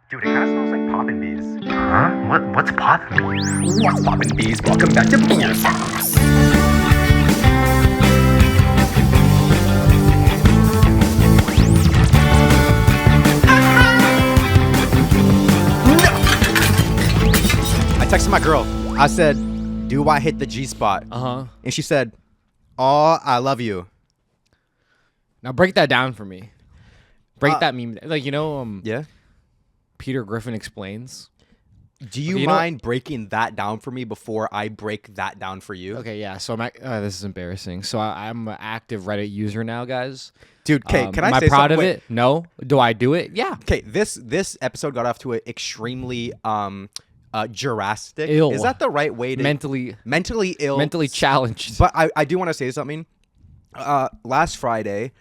Dude, it kind of smells like poppin' bees. Huh? What's poppin'? What's poppin' bees? Welcome back to BeerSos. I texted my girl. I said, "Do I hit the G spot?" And she said, "Oh, I love you." Now break that down for me. Break that meme. Like, Yeah. Peter Griffin explains. Do you mind breaking that down for me before I break that down for you? Okay, yeah. So this is embarrassing. So I'm an active Reddit user now, guys. Dude, okay, can I am say I proud something? of it? No. Do I do it? Yeah. Okay, this episode got off to an extremely Jurassic. Ill. Is that the right way to Mentally ill? mentally challenged. But I do want to say something. Last Friday,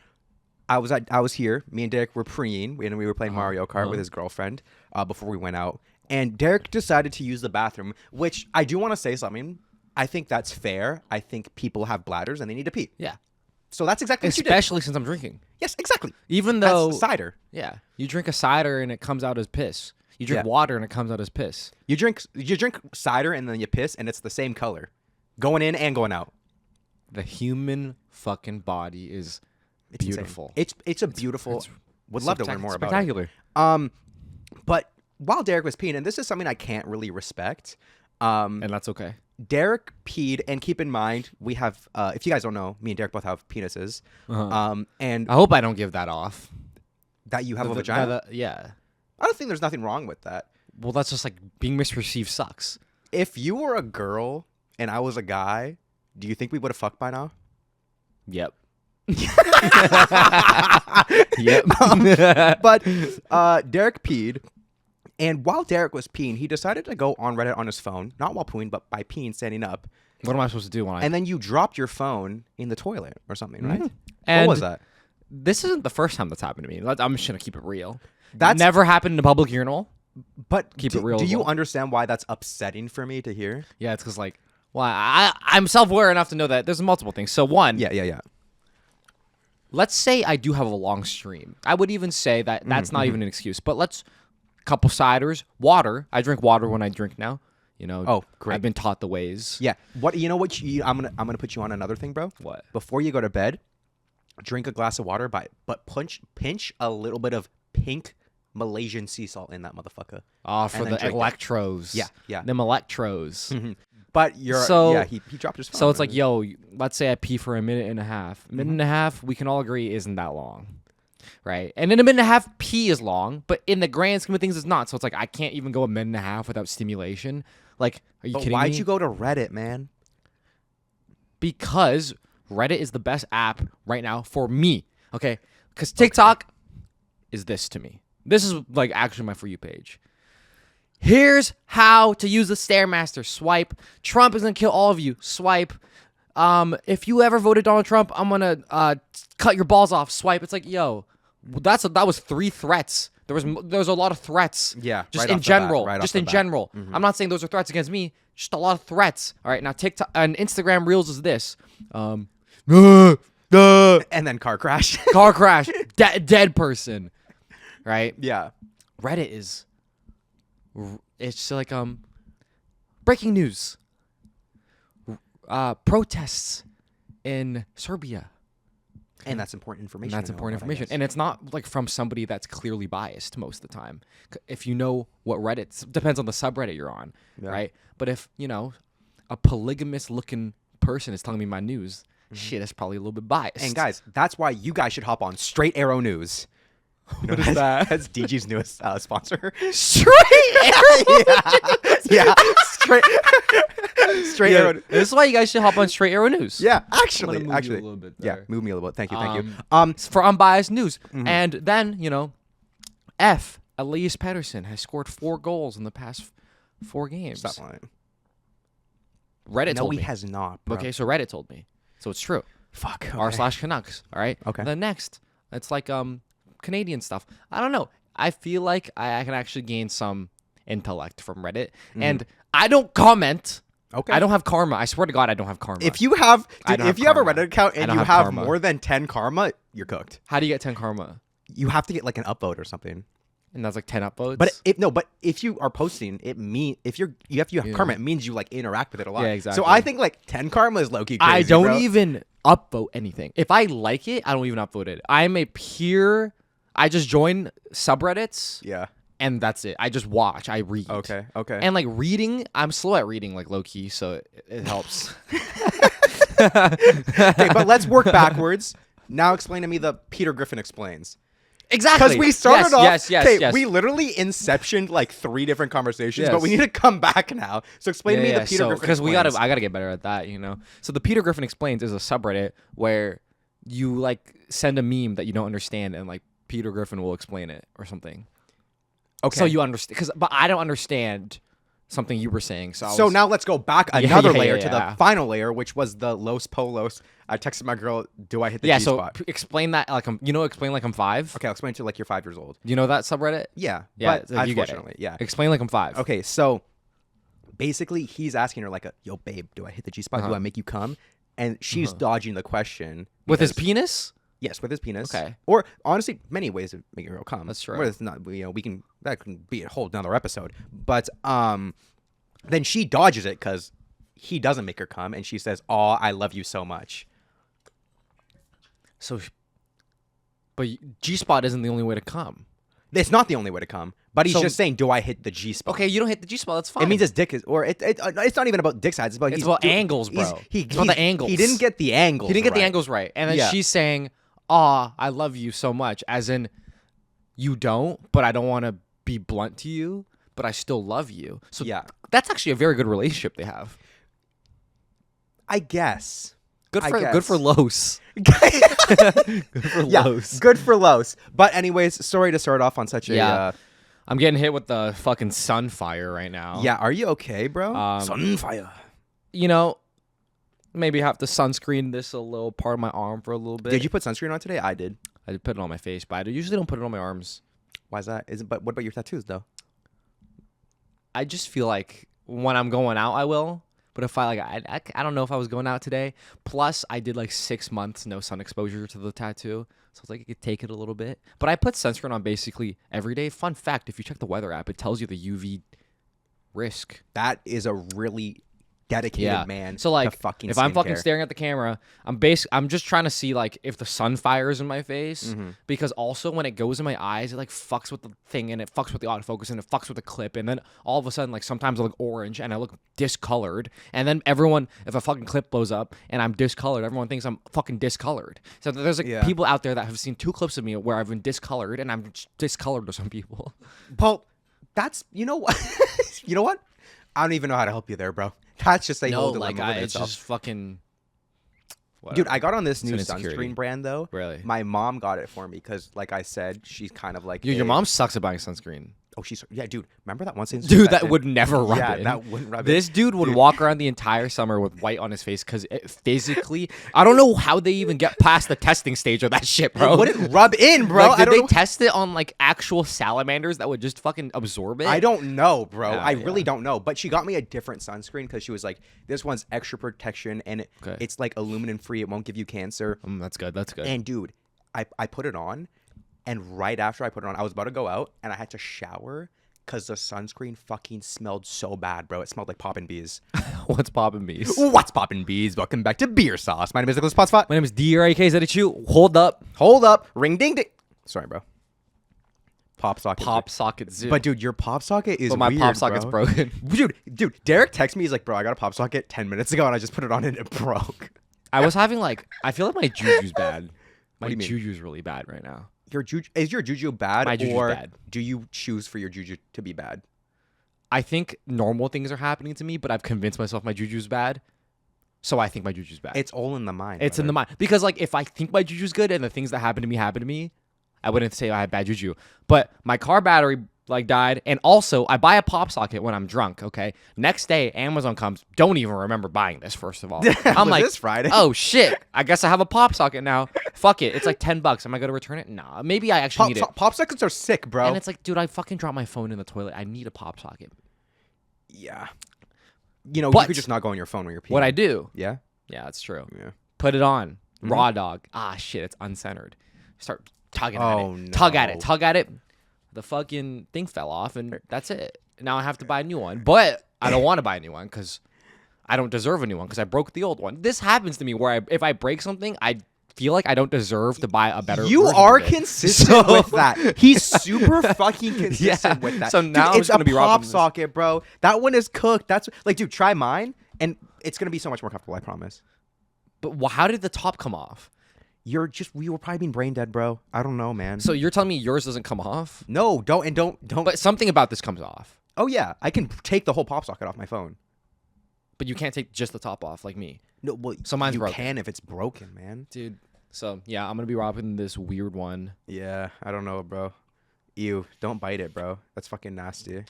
I was here. Me and Derek were preeing, and we were playing Mario Kart with his girlfriend before we went out. And Derek decided to use the bathroom, which I do want to say something. I think that's fair. I think people have bladders and they need to pee. Yeah. So that's exactly what you did. Especially since I'm drinking. Yes, exactly. Even though That's cider. Yeah. You drink a cider and it comes out as piss. You drink Yeah. water and it comes out as piss. You drink cider and then you piss and it's the same color, going in and going out. The human fucking body is It's beautiful. Insane. It's a beautiful. Would love to learn more about it. Spectacular. But while Derek was peeing, and this is something I can't really respect. And that's okay. Derek peed, and keep in mind we have. If you guys don't know, me and Derek both have penises. And I hope I don't give that off. that you have a vagina. Yeah. I don't think there's nothing wrong with that. Well, that's just like being misperceived sucks. If you were a girl and I was a guy, do you think we would have fucked by now? Yep. Yep. But Derek peed, and while Derek was peeing, he decided to go on Reddit on his phone, not while pooing, but by peeing, standing up. What am I supposed to do when I... And then you dropped your phone in the toilet or something, right? And what was that? This isn't the first time that's happened to me. I'm just going to keep it real. That's never happened in a public urinal. But Keep it real Do as you well. understand why that's upsetting for me to hear? Yeah, it's because, like, well, I'm self-aware enough to know that there's multiple things. So, one, Yeah. let's say I do have a long stream. I would even say that that's not even an excuse. But couple ciders, water. I drink water when I drink now. Oh, great. I've been taught the ways. Yeah. What you know? What I'm gonna put you on another thing, bro. What? Before you go to bed, drink a glass of water, but pinch a little bit of pink Malaysian sea salt in that motherfucker. Oh, for And then the drink electros. Yeah. Them electros. But he dropped his phone. So it's like, yo, let's say I pee for a minute and a half. A minute and a half, we can all agree, isn't that long. Right? And in a minute and a half, pee is long, but in the grand scheme of things, it's not. So it's like, I can't even go a minute and a half without stimulation. Like, are you kidding me? Why'd you go to Reddit, man? Because Reddit is the best app right now for me. Okay? Because TikTok is this to me. This is like actually my For You page. Here's how to use the Stairmaster. Swipe. Trump is going to kill all of you. Swipe. If you ever voted Donald Trump, I'm going to cut your balls off. Swipe. It's like, yo, that was 3 threats. There was a lot of threats. Yeah, Just right in off the bat, general. right off Just the in bat. general. I'm not saying those are threats against me. Just a lot of threats. All right. Now TikTok and Instagram Reels is this. And then car crash. Car crash. Dead person. Right? Yeah. Reddit is... It's like breaking news. Protests in Serbia. And that's important information. And that's to know important about, I information. guess. And it's not like from somebody that's clearly biased most of the time. If you know what Reddit depends on the subreddit you're on, right? But if, a polygamous looking person is telling me my news, shit, that's probably a little bit biased. And guys, that's why you guys should hop on Straight Arrow News. What is that? That's DG's newest sponsor. Straight Arrow. Yeah. Straight Arrow. This is why you guys should hop on Straight Arrow News. Yeah, I'm actually. gonna move you a little bit Yeah, there. move me a little bit. Thank you. It's for unbiased news. And then, Elias Pettersson has scored 4 goals in the past 4 games. Stop lying. Reddit No, told he me. has not, bro. Okay, so Reddit told me. So it's true. Fuck. Okay. R/Canucks. All right. Okay. The next, it's like Canadian stuff. I don't know. I feel like I can actually gain some intellect from Reddit, and I don't comment. Okay. I don't have karma. I swear to God, I don't have karma. If you have, I don't if have you have a karma. Reddit account I and don't you have have karma. more than 10 karma, you're cooked. How do you get 10 karma? You have to get like an upvote or something. And that's like 10 upvotes. But if you are posting, you have karma, it means you like interact with it a lot. Yeah, exactly. So I think like 10 karma is low key crazy. I don't bro. even upvote anything. If I like it, I don't even upvote it. I'm a pure. I just join subreddits. Yeah. And that's it. I just watch. I read. Okay. And like reading, I'm slow at reading, like low key, so it helps. Okay, but let's work backwards. Now explain to me the Peter Griffin explains. Exactly. Because we started off. Yes. We literally inceptioned like 3 different conversations, Yes. but we need to come back now. So explain to me the Peter Griffin because explains. I gotta get better at that, you know. So the Peter Griffin explains is a subreddit where you like send a meme that you don't understand, and like Peter Griffin will explain it or something. Okay. So you understand, but I don't understand something you were saying. So now let's go back another layer to yeah. the final layer, which was the Los Polos. I texted my girl, do I hit the G spot? So explain that like explain like I'm 5. Okay, I'll explain it to like you're 5 years old. Do you know that subreddit? Yeah. Yeah, But you get it. unfortunately, yeah. Explain like I'm 5. Okay, so basically he's asking her like, yo, babe, do I hit the G spot? Do I make you come? And she's dodging the question. With his because- penis? Yes, with his penis. Okay. Or honestly, many ways of making a girl come. That's true. But it's not, that can be a whole another episode. But then she dodges it because he doesn't make her come, and she says, "Oh, I love you so much." So, but G-spot isn't the only way to come. It's not the only way to come, but he's So- just saying, "Do I hit the G spot?" Okay, you don't hit the G-spot. That's fine. It means his dick is, or it's not even about dick size. It's about angles, bro. It's about the angles. He didn't get the angles. He didn't get the right. angles right. And then Yeah. she's saying, "Aw, I love you so much," as in, you don't, but I don't want to be blunt to you, but I still love you. So Yeah. that's actually a very good relationship they have. I guess. Good I for guess. Los. Good for Yeah, Los. good for Los. But anyways, sorry to start off on such a. Yeah. I'm getting hit with the fucking sun fire right now. Yeah, are you okay, bro? Sunfire. You know, maybe have to sunscreen this a little part of my arm for a little bit. Did you put sunscreen on today? I did. I did put it on my face, but I usually don't put it on my arms. Why is that? But what about your tattoos though? I just feel like when I'm going out, I will. But if I don't know if I was going out today. Plus, I did like 6 months no sun exposure to the tattoo, so it's like I could take it a little bit. But I put sunscreen on basically every day. Fun fact: if you check the weather app, it tells you the UV risk. That is a really dedicated man. So like, to fucking if I'm fucking skincare. staring at the camera, I'm just trying to see like if the sun fires in my face, Mm-hmm. because also when it goes in my eyes, it like fucks with the thing and it fucks with the autofocus and it fucks with the clip, and then all of a sudden like sometimes I look orange and I look discolored, and then if a fucking clip blows up and I'm discolored, everyone thinks I'm fucking discolored. So there's like Yeah. people out there that have seen 2 clips of me where I've been discolored, and I'm discolored to some people. Paul, that's you know what? You know what? I don't even know how to help you there, bro. That's just a whole dilemma within it's itself. just fucking. Dude, I got on this It's new an insecurity. sunscreen brand though. Really? My mom got it for me because, like I said, she's kind of like Your mom sucks at buying sunscreen. Oh, yeah, dude. Remember that one scene? Dude, that would never rub Yeah, in. that wouldn't rub This in. dude would walk around the entire summer with white on his face because physically, I don't know how they even get past the testing stage of that shit, bro. It wouldn't rub in, bro. Like, I did don't they know. test it on like actual salamanders that would just fucking absorb it? I don't know, bro. Yeah, I really yeah. don't know. But she got me a different sunscreen because she was like, this one's extra protection and Okay. it's like aluminum free. It won't give you cancer. That's good. That's good. And dude, I put it on, and right after I put it on, I was about to go out and I had to shower because the sunscreen fucking smelled so bad, bro. It smelled like poppin' bees. What's poppin' bees? What's poppin' bees? Welcome back to BeerSos. My name is Nicholas Potspot. My name is DRAK72. Hold up. Hold up. Ring ding ding. Sorry, bro. Pop socket. Pop socket zoo. But dude, your pop socket is But my weird, pop socket's bro. broken. Dude, Derek texted me. He's like, bro, I got a pop socket 10 minutes ago and I just put it on and it broke. I was having like, I feel like my juju's bad. My do you mean? juju's really bad right now. Is your juju bad, My juju's or bad. do you choose for your juju to be bad? I think normal things are happening to me, but I've convinced myself my juju's bad. So I think my juju's bad. It's all in the mind. It's in the mind. Because like if I think my juju's good and the things that happen to me, I wouldn't say I had bad juju. But my car battery like died, and also I buy a pop socket when I'm drunk, okay? Next day Amazon comes, don't even remember buying this, first of all. I'm Was like, this Friday? oh shit, I guess I have a pop socket now. Fuck it. It's like $10. Am I gonna return it? Nah. Maybe I actually need it. Pop sockets are sick, bro. And it's like, dude, I fucking dropped my phone in the toilet. I need a pop socket. yeah. You know, you But- could just not go on your phone when you're peeing. What I do, Yeah? yeah, that's true. Yeah. Put it on. Raw dog. Ah, shit, it's uncentered. Start tugging at Oh, it. Tug at no. it. Tug at it. the fucking thing fell off, and that's it. Now I have to buy a new one, but I don't want to buy a new one because I don't deserve a new one because I broke the old one. This happens to me where if I break something, I feel like I don't deserve to buy a better. You version are of it. consistent with that. He's super fucking consistent with that. So now dude, it's gonna be a robbing pop this. socket, bro. That one is cooked. That's like, dude, try mine, and it's gonna be so much more comfortable. I promise. But how did the top come off? You were probably being brain dead, bro. I don't know, man. So you're telling me yours doesn't come off? No, don't. But something about this comes off. Oh yeah, I can take the whole pop socket off my phone. But you can't take just the top off like me. No, well, So mine's you broken. can if it's broken, man. Dude. So yeah, I'm gonna be robbing this weird one. Yeah, I don't know, bro. Ew, don't bite it, bro. That's fucking nasty.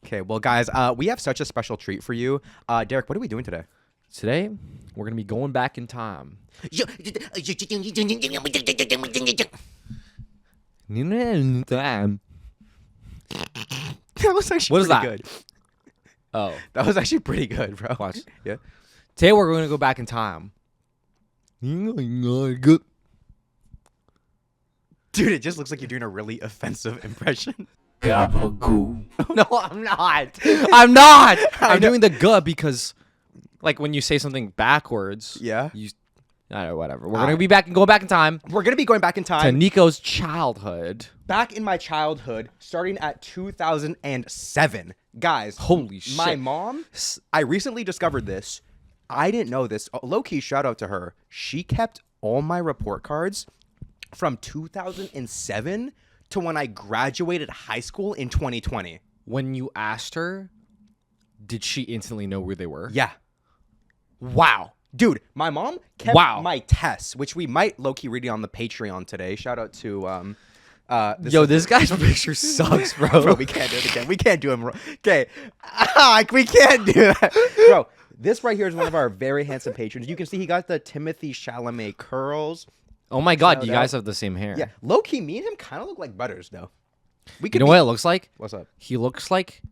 Okay, well, guys, we have such a special treat for you. Derek, what are we doing today? Today, we're gonna be going back in time. That was actually What is pretty that? good. Oh, That was actually pretty good, bro. Watch. Yeah. today we're gonna go back in time. Dude, it just looks like you're doing a really offensive impression. No, I'm not. I'm not. I'm doing the gut because, like, when you say something backwards, Yeah. you, I don't know, whatever. We're gonna be going back in time We're going to be going back in to time. Nico's childhood. Back in my childhood, starting at 2007. Guys, Holy shit! my mom, I recently discovered this. I didn't know this. Low-key, shout out to her. She kept all my report cards from 2007 to when I graduated high school in 2020. When you asked her, did she instantly know where they were? Yeah. Wow. Dude, my mom kept Wow. my tests, which we might low-key read on the Patreon today. Shout out to This guy's picture sucks, bro. Bro, we can't do it again. We can't do him wrong. Okay. We can't do that. Bro, this right here is one of our very handsome patrons. You can see he got the Timothy Chalamet curls. Oh my god, Shout you out. guys have the same hair. Yeah. Low-key, me and him kind of look like brothers, though. We You could know be- what it looks like? What's up? He looks like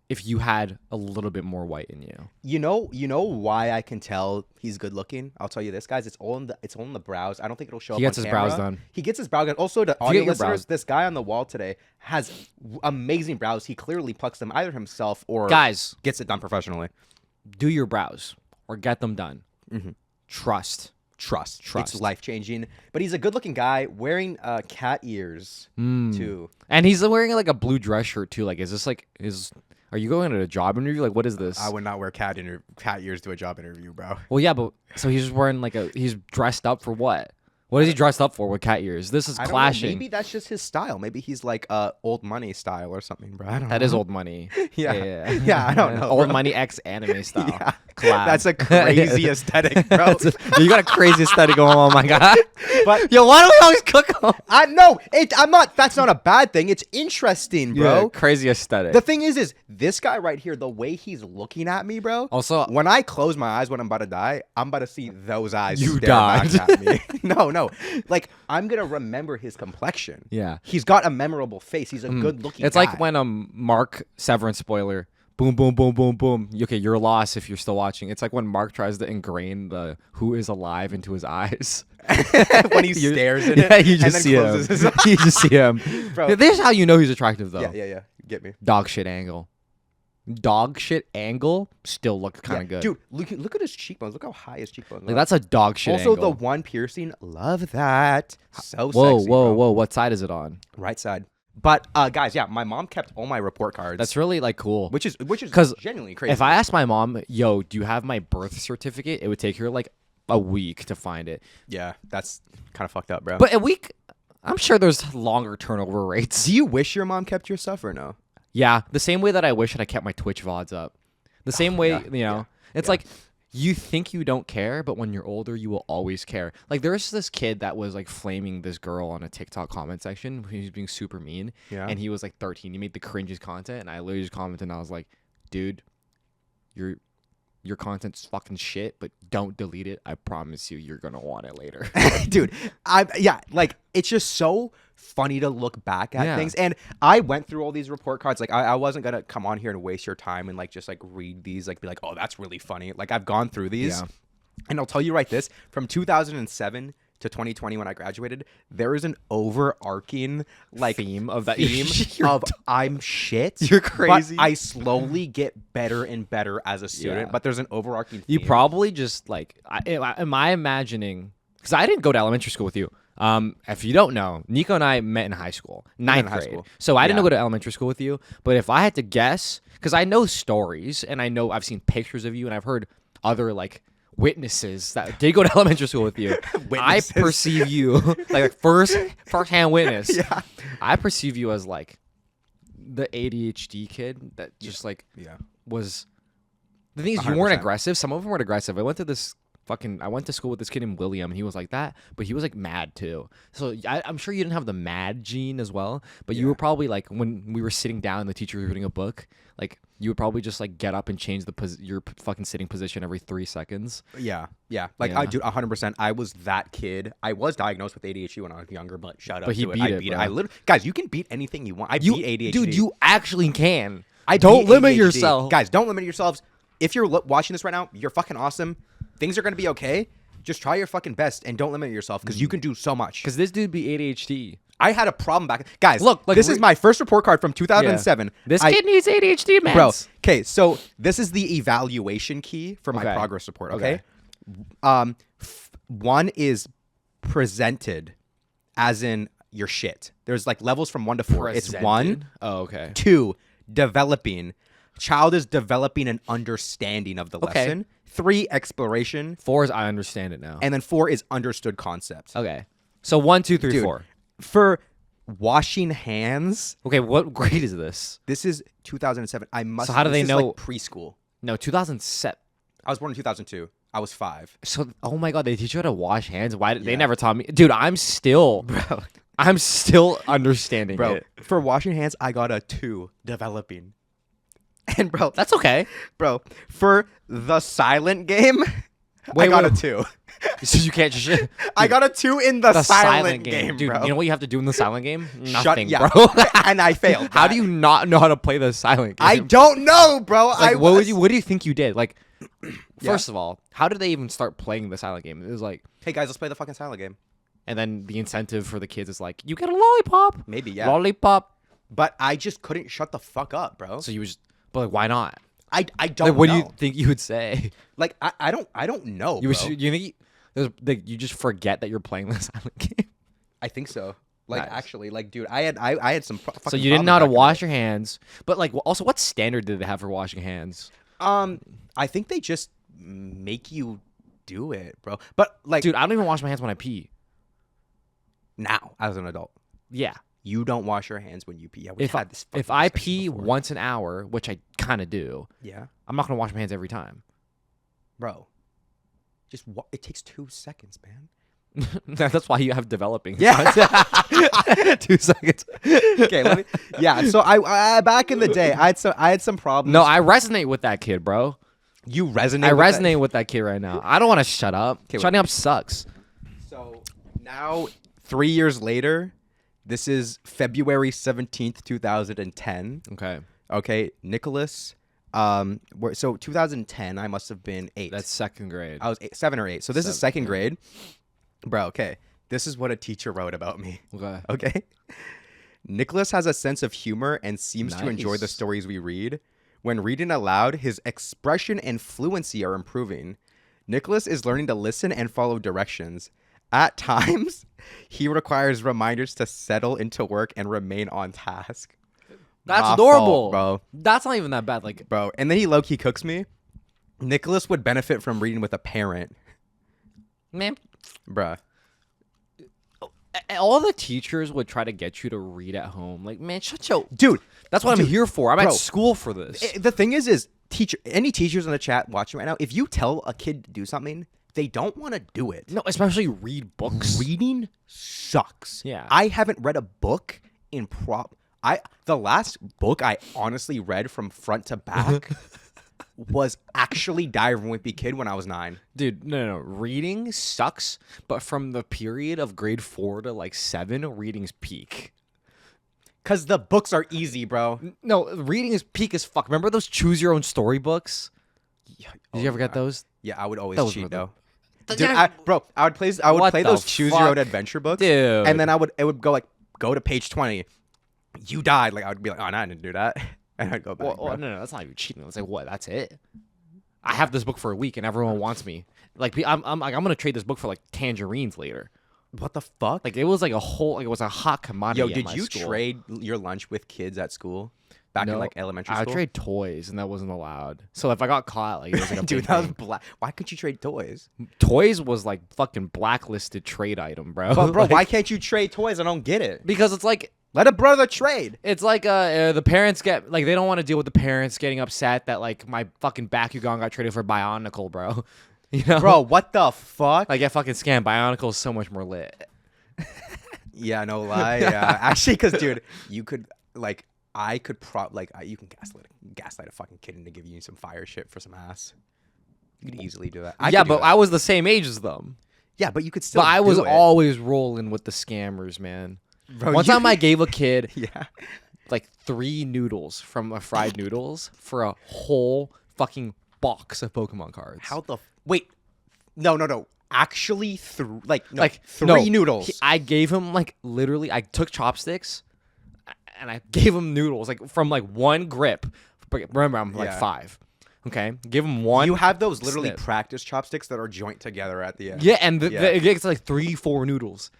if you had a little bit more white in you. You know why I can tell he's good looking? I'll tell you this, guys. It's all in the brows. I don't think it'll show up He gets on his brows camera. done. He gets his brows done. Also, to you audio get your listeners, brows- this guy on the wall today has amazing brows. He clearly plucks them either himself or Guys, gets it done professionally. do your brows or get them done. Trust. Trust. Trust. It's life-changing. But he's a good-looking guy wearing cat ears, too. And he's wearing like a blue dress shirt too. Like, is this like are you going to a job interview? Like, what is this? I would not wear cat ears to a job interview, bro. Well, yeah, but so he's just wearing like he's dressed up for what? What is he dressed up for with cat ears? This is I don't know. clashing. Maybe that's just his style. Maybe he's like old money style or something, bro. I don't know. That is old money. Yeah. Yeah, I don't know, Old bro. money X anime style. Yeah. Collab. That's a crazy aesthetic, bro. You got a crazy aesthetic going on, my god. But Yo, why do we always cook them? I know I'm not. That's not a bad thing. It's interesting, bro. Yeah, crazy aesthetic. The thing is this guy right here, the way he's looking at me, bro. Also- when I close my eyes when I'm about to die, I'm about to see those eyes. You stare died. back at me. No. Like I'm gonna remember his complexion. Yeah. He's got a memorable face. He's a good-looking. It's guy. like when Mark Severance spoiler. Boom, boom, boom, boom, boom. Okay, you're lost if you're still watching. It's like when Mark tries to ingrain the who is alive into his eyes. when he stares at Yeah, it. you and just then see him. closes his eyes. You just see him. Bro. This is how you know he's attractive, though. Yeah. Get me. Dog shit angle. Dog shit angle still looks kind of good. Dude, look at his cheekbones. Look how high his cheekbones Like are. that's a dog shit Also, angle. the one piercing. Love that. So whoa, sexy, whoa, bro. whoa. What side is it on? Right side. But guys, yeah, my mom kept all my report cards. That's really like cool. which is 'Cause genuinely crazy. If I asked my mom, yo, do you have my birth certificate? It would take her like a week to find it. yeah, that's kind of fucked up, bro. But a week, I'm sure there's longer turnover rates. do you wish your mom kept your stuff or no? Yeah, the same way that I wish that I kept my Twitch VODs up. The same way, yeah, you know, it's like you think you don't care, but when you're older, you will always care. Like there's this kid that was like flaming this girl on a TikTok comment section. He was being super mean. Yeah. And he was like 13. He made the cringiest content, and I literally just commented, and I was like, dude, your content's fucking shit, but don't delete it. I promise you, you're gonna want it later. Dude, like it's just so funny to look back at Yeah. things. And I went through all these report cards. Like I wasn't gonna come on here and waste your time and like just like read these, like be like, oh, that's really funny. Like I've gone through these. Yeah. And I'll tell you right this, from 2007 to 2020 when I graduated, there is an overarching like Theme of that. theme You're of I'm shit. You're crazy. But I slowly get better and better as a student. Yeah. But there's an overarching theme. You probably just like, am I imagining? Because I didn't go to elementary school with you. If you don't know, Nico and I met in high school, ninth grade. school. So I didn't Yeah. go to elementary school with you. But if I had to guess, because I know stories and I know I've seen pictures of you and I've heard other like witnesses that did go to elementary school with you. I Witnesses. perceive you like first-hand witness. Yeah. I perceive you as like the ADHD kid that just like Yeah. was. The thing is, you weren't 100%. aggressive. Some of them weren't aggressive. I went to school with this kid named William, and he was like that, but he was like mad too. So I'm sure you didn't have the mad gene as well, but you were probably like when we were sitting down and the teacher was reading a book, like you would probably just like get up and change your fucking sitting position every 3 seconds. Yeah. Like Yeah. I do 100%. I was that kid. I was diagnosed with ADHD when I was younger, but shout out But he to beat I it, beat it. bro. I literally, guys, you can beat anything you want. I beat ADHD. Dude, you actually can. I don't beat limit ADHD. yourself. Guys, don't limit yourselves. If you're watching this right now, you're fucking awesome. Things are going to be okay. Just try your fucking best and don't limit yourself because you can do so much. Because this dude be ADHD. I had a problem back. Guys, Look, like, this is my first report card from 2007. Yeah. This kid needs ADHD, man. Bro, okay, so this is the evaluation key for my Okay. progress report, okay? One is presented as in your shit. There's like levels from 1 to 4. It's 1, Oh, okay. 2, developing. Child is developing an understanding of the Okay. lesson. 3, exploration. 4 is I understand it now. And then 4 is understood concepts. Okay. So 1, 2, 3, Dude, 4. For washing hands, Okay, what grade is this? this is 2007. I must. So how do this they is know- Like preschool. No, 2007. I was born in 2002. I was 5. So, oh my god, they teach you how to wash hands. Why did they Yeah. never taught me? Dude, I'm still understanding Bro, it. for washing hands, I got a 2 developing. And bro, That's okay. bro, for the silent game, I Wait, got wait. a 2. So you can't just I got a 2 in the, the silent game, dude. bro. You know what you have to do in the silent game? Shut- Nothing, yeah. bro. And I failed. How that. do you not know how to play the silent game? I don't know, bro. Like, what do you think you did? Like, Yeah. first of all, how did they even start playing the silent game? It was like, Hey guys, let's play the fucking silent game. and then the incentive for the kids is like, you get a lollipop. Maybe, yeah. Lollipop. But I just couldn't shut the fuck up, bro. So you was, but like, why not? I don't Like, what know. do you think you would say? Like I don't know, You bro. you think you just forget that you're playing the silent game? I think so. Like Nice. actually, like dude, I had some fucking So you didn't know how problems to back wash your hands, but like, also, what standard did they have for washing hands? in the day. I think they just make you do it, bro. But like Dude, I don't even wash my hands when I pee. now as an adult, Yeah. you don't wash your hands when you pee. Yeah, we If had this if fucking I discussion pee before. once an hour, which I kind of do, yeah, I'm not gonna wash my hands every time. bro, just it takes 2 seconds, man. That's why you have developing. Yeah. 2 seconds. Okay, let me. Yeah, so I back in the day, I had some problems. No, I resonate with that kid, bro. you resonate. I with that? resonate with that kid right now. I don't want to shut up. wait. Shutting up sucks. So now, 3 years later, this is February 17th, 2010. Okay, Okay, Nicholas. So 2010, I must have been 8. that's second grade. I was 7 or 8. So this is 7, second grade, bro. Okay, this is what a teacher wrote about me. Okay. Okay, Nicholas has a sense of humor and seems to enjoy the Nice. stories we read. When reading aloud, his expression and fluency are improving. Nicholas is learning to listen and follow directions. At times, he requires reminders to settle into work and remain on task. That's My adorable, fault, bro. That's not even that bad. Like, Bro, and then he low-key cooks me. Nicholas would benefit from reading with a parent. man, Bruh. all the teachers would try to get you to read at home. Like, man, shut your. Dude, That's what I'm here for. I'm bro. at school for this. the thing is any teachers in the chat watching right now, if you tell a kid to do something, they don't want to do it. No, especially read books. Reading sucks. Yeah. I haven't read a book in the last book I honestly read from front to back was actually Die Everyone Wimpy Kid when I was 9. Dude, no. Reading sucks, but from the period of grade 4 to like 7, reading's peak. Cause the books are easy, bro. No, reading is peak as fuck. Remember those choose your own story books? Did you ever get those? Yeah, I would always Those were cheat the- though. Dude, I would What play the those choose your own fuck? adventure books, Dude. and then it would go like, go to page 20. You died. Like I would be like, oh no, I didn't do that, and I'd go back. Well, no, that's not even cheating. It's like, what? That's it. I have this book for a week, and everyone wants me. Like, I'm gonna trade this book for like tangerines later. What the fuck? Like, it was like it was a hot commodity. Yo, at did my you school. trade your lunch with kids at school? Back in like elementary I school? trade toys, and that wasn't allowed. So if I got caught, like, it was like a Dude, big that was thing. black. Why could you trade toys? Toys was like fucking blacklisted trade item, bro. But bro, Like, why can't you trade toys? I don't get it. Because it's like Let a brother trade. It's like the parents get like they don't want to deal with the parents getting upset that like my fucking Bakugan got traded for Bionicle, bro. You know, Bro, what the fuck? like get fucking scammed. Bionicle is so much more lit. Yeah, no lie. Yeah, actually, because dude, you could like, I could you can gaslight a fucking kid into giving you some fire shit for some ass. You could easily do that. Yeah, but I was the same age as them. Yeah, but you could still. But I was do it. always rolling with the scammers, man. Bro, One time I gave a kid Yeah. like 3 noodles from a fried noodles for a whole fucking box of Pokemon cards. How the wait? No. Actually, three no, noodles. I gave him like literally. I took chopsticks, and I gave him noodles like from like one grip. But remember, I'm like Yeah. 5. Okay, give him one. You have those literally snip. practice chopsticks that are joint together at the end. Yeah, and Yeah. it gets like 3-4 noodles,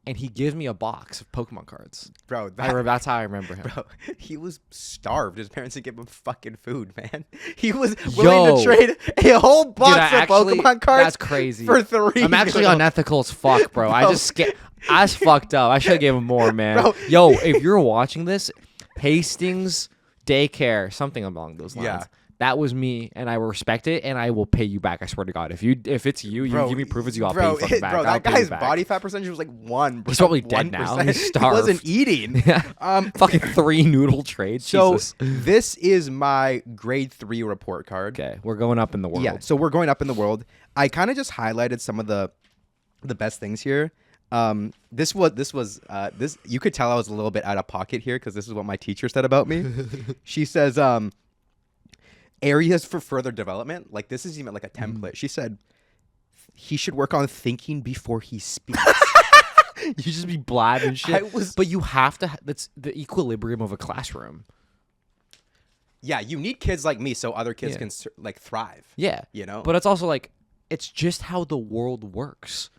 and he gives me a box of Pokemon cards. Bro, That's how I remember him. bro, he was starved. His parents didn't give him fucking food, man. He was willing to trade a whole box of Pokemon cards. That's crazy. For 3. I'm actually noodles. unethical as fuck, bro. I was fucked up. I should have gave him more, man. Bro. Yo, if you're watching this, Hastings Daycare, something along those lines. Yeah. That was me, and I respect it, and I will pay you back. I swear to God, if it's you, Bro, give me proof it's you. I'll pay bro, you fucking back. Bro, I'll that pay you guy's back. body fat percentage was like 1. He's probably dead now. 1%. He's He starved. wasn't eating. Fucking 3 noodle trade. So Jesus. this is my grade 3 report card. Okay, we're going up in the world. Yeah, so we're going up in the world. I kind of just highlighted some of the best things here. This you could tell I was a little bit out of pocket here because this is what my teacher said about me. She says areas for further development. Like this is even like a template. She said he should work on thinking before he speaks. You just be blabbing shit. was- But you have to. That's the equilibrium of a classroom. Yeah, you need kids like me so other kids Yeah. can like thrive. Yeah, You know? But it's also like it's just how the world works.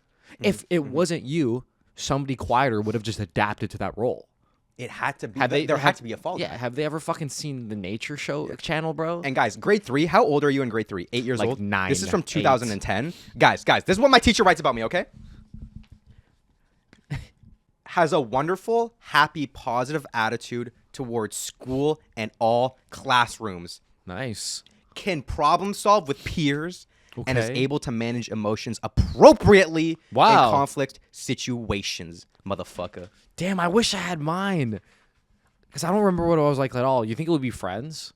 If it wasn't you, somebody quieter would have just adapted to that role. It had to be. Have they- there had have- to be a fault. Yeah. Have they ever fucking seen the Nature Show channel, bro? And guys, grade 3. How old are you in grade 3? 8 years Like old. 9, This is from 8. 2010. Guys, this is what my teacher writes about me. Okay. Has a wonderful, happy, positive attitude towards school and all classrooms. Nice. Can problem solve with peers and is Okay. able to manage emotions appropriately Wow. in conflict situations. Motherfucker. Damn, I wish I had mine. Because I don't remember what I was like at all. You think it would be friends?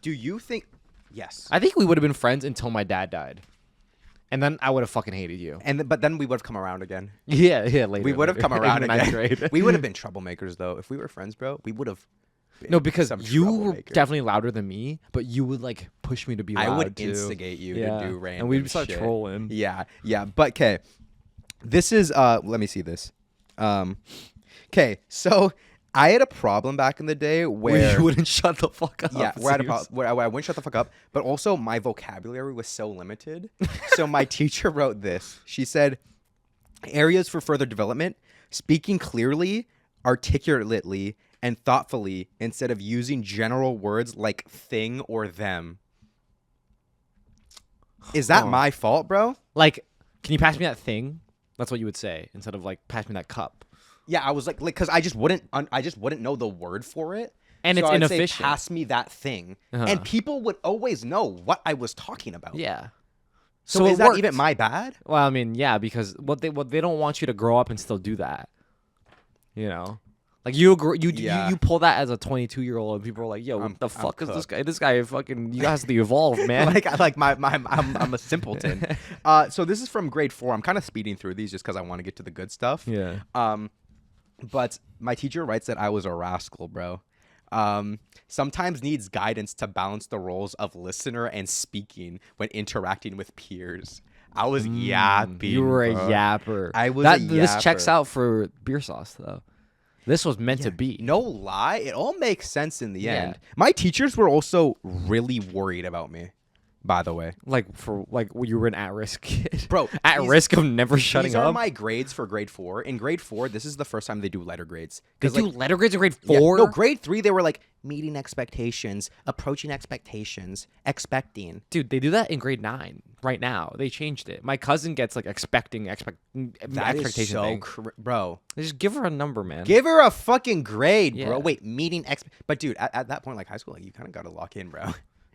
Do you think? Yes. I think we would have been friends until my dad died. And then I would have fucking hated you. But then we would have come around again. Yeah, later. We would have come around in ninth again. grade. We would have been troublemakers though. If we were friends, bro, we would have. No, because some you were troublemakers. definitely louder than me, but you would like push me to be loud I would too. instigate you Yeah. to do random and we'd start shit. trolling. Yeah. But okay. This is let me see this. Okay, so I had a problem back in the day where you wouldn't shut the fuck up. yeah, where I wouldn't shut the fuck up, but also my vocabulary was so limited. So my teacher wrote this. She said, areas for further development, speaking clearly, articulately, and thoughtfully instead of using general words like thing or them. Is that Huh. my fault, bro? Like, can you pass me that thing? That's what you would say instead of like pass me that cup. Yeah, I was like, because I just wouldn't know the word for it, And so it's I would inefficient. Say, pass me that thing, Uh-huh. and people would always know what I was talking about. Yeah. So is it that worked. even my bad? Well, I mean, yeah, because what they don't want you to grow up and still do that. You know, like you pull that as a 22-year-old, and people are like, "Yo, what the fuck is this guy? This guy fucking you guys to evolve, man." I'm a simpleton. So this is from grade 4. I'm kind of speeding through these just because I want to get to the good stuff. Yeah. But my teacher writes that I was a rascal, bro. Sometimes needs guidance to balance the roles of listener and speaking when interacting with peers. I was yapping. You were a bro. yapper. I was a This checks yapper. out for BeerSos though. This was meant to be. No lie, it all makes sense in the Yeah. end. My teachers were also really worried about me, by the way. Like you were an at-risk kid, Bro, at these- risk of never shutting These are up. my grades for grade 4. In grade 4, this is the first time they do letter grades. They 'Cause, do like, letter grades in grade yeah, 4. no, grade 3, they were like meeting expectations, approaching expectations, expecting. Dude, they do that in grade 9 right now. They changed it. My cousin gets like expectation That is so, thing. bro. They just give her a number, man. Give her a fucking grade, Yeah. bro. Wait, meeting But dude, at that point, like high school, like you kind of got to lock in, bro.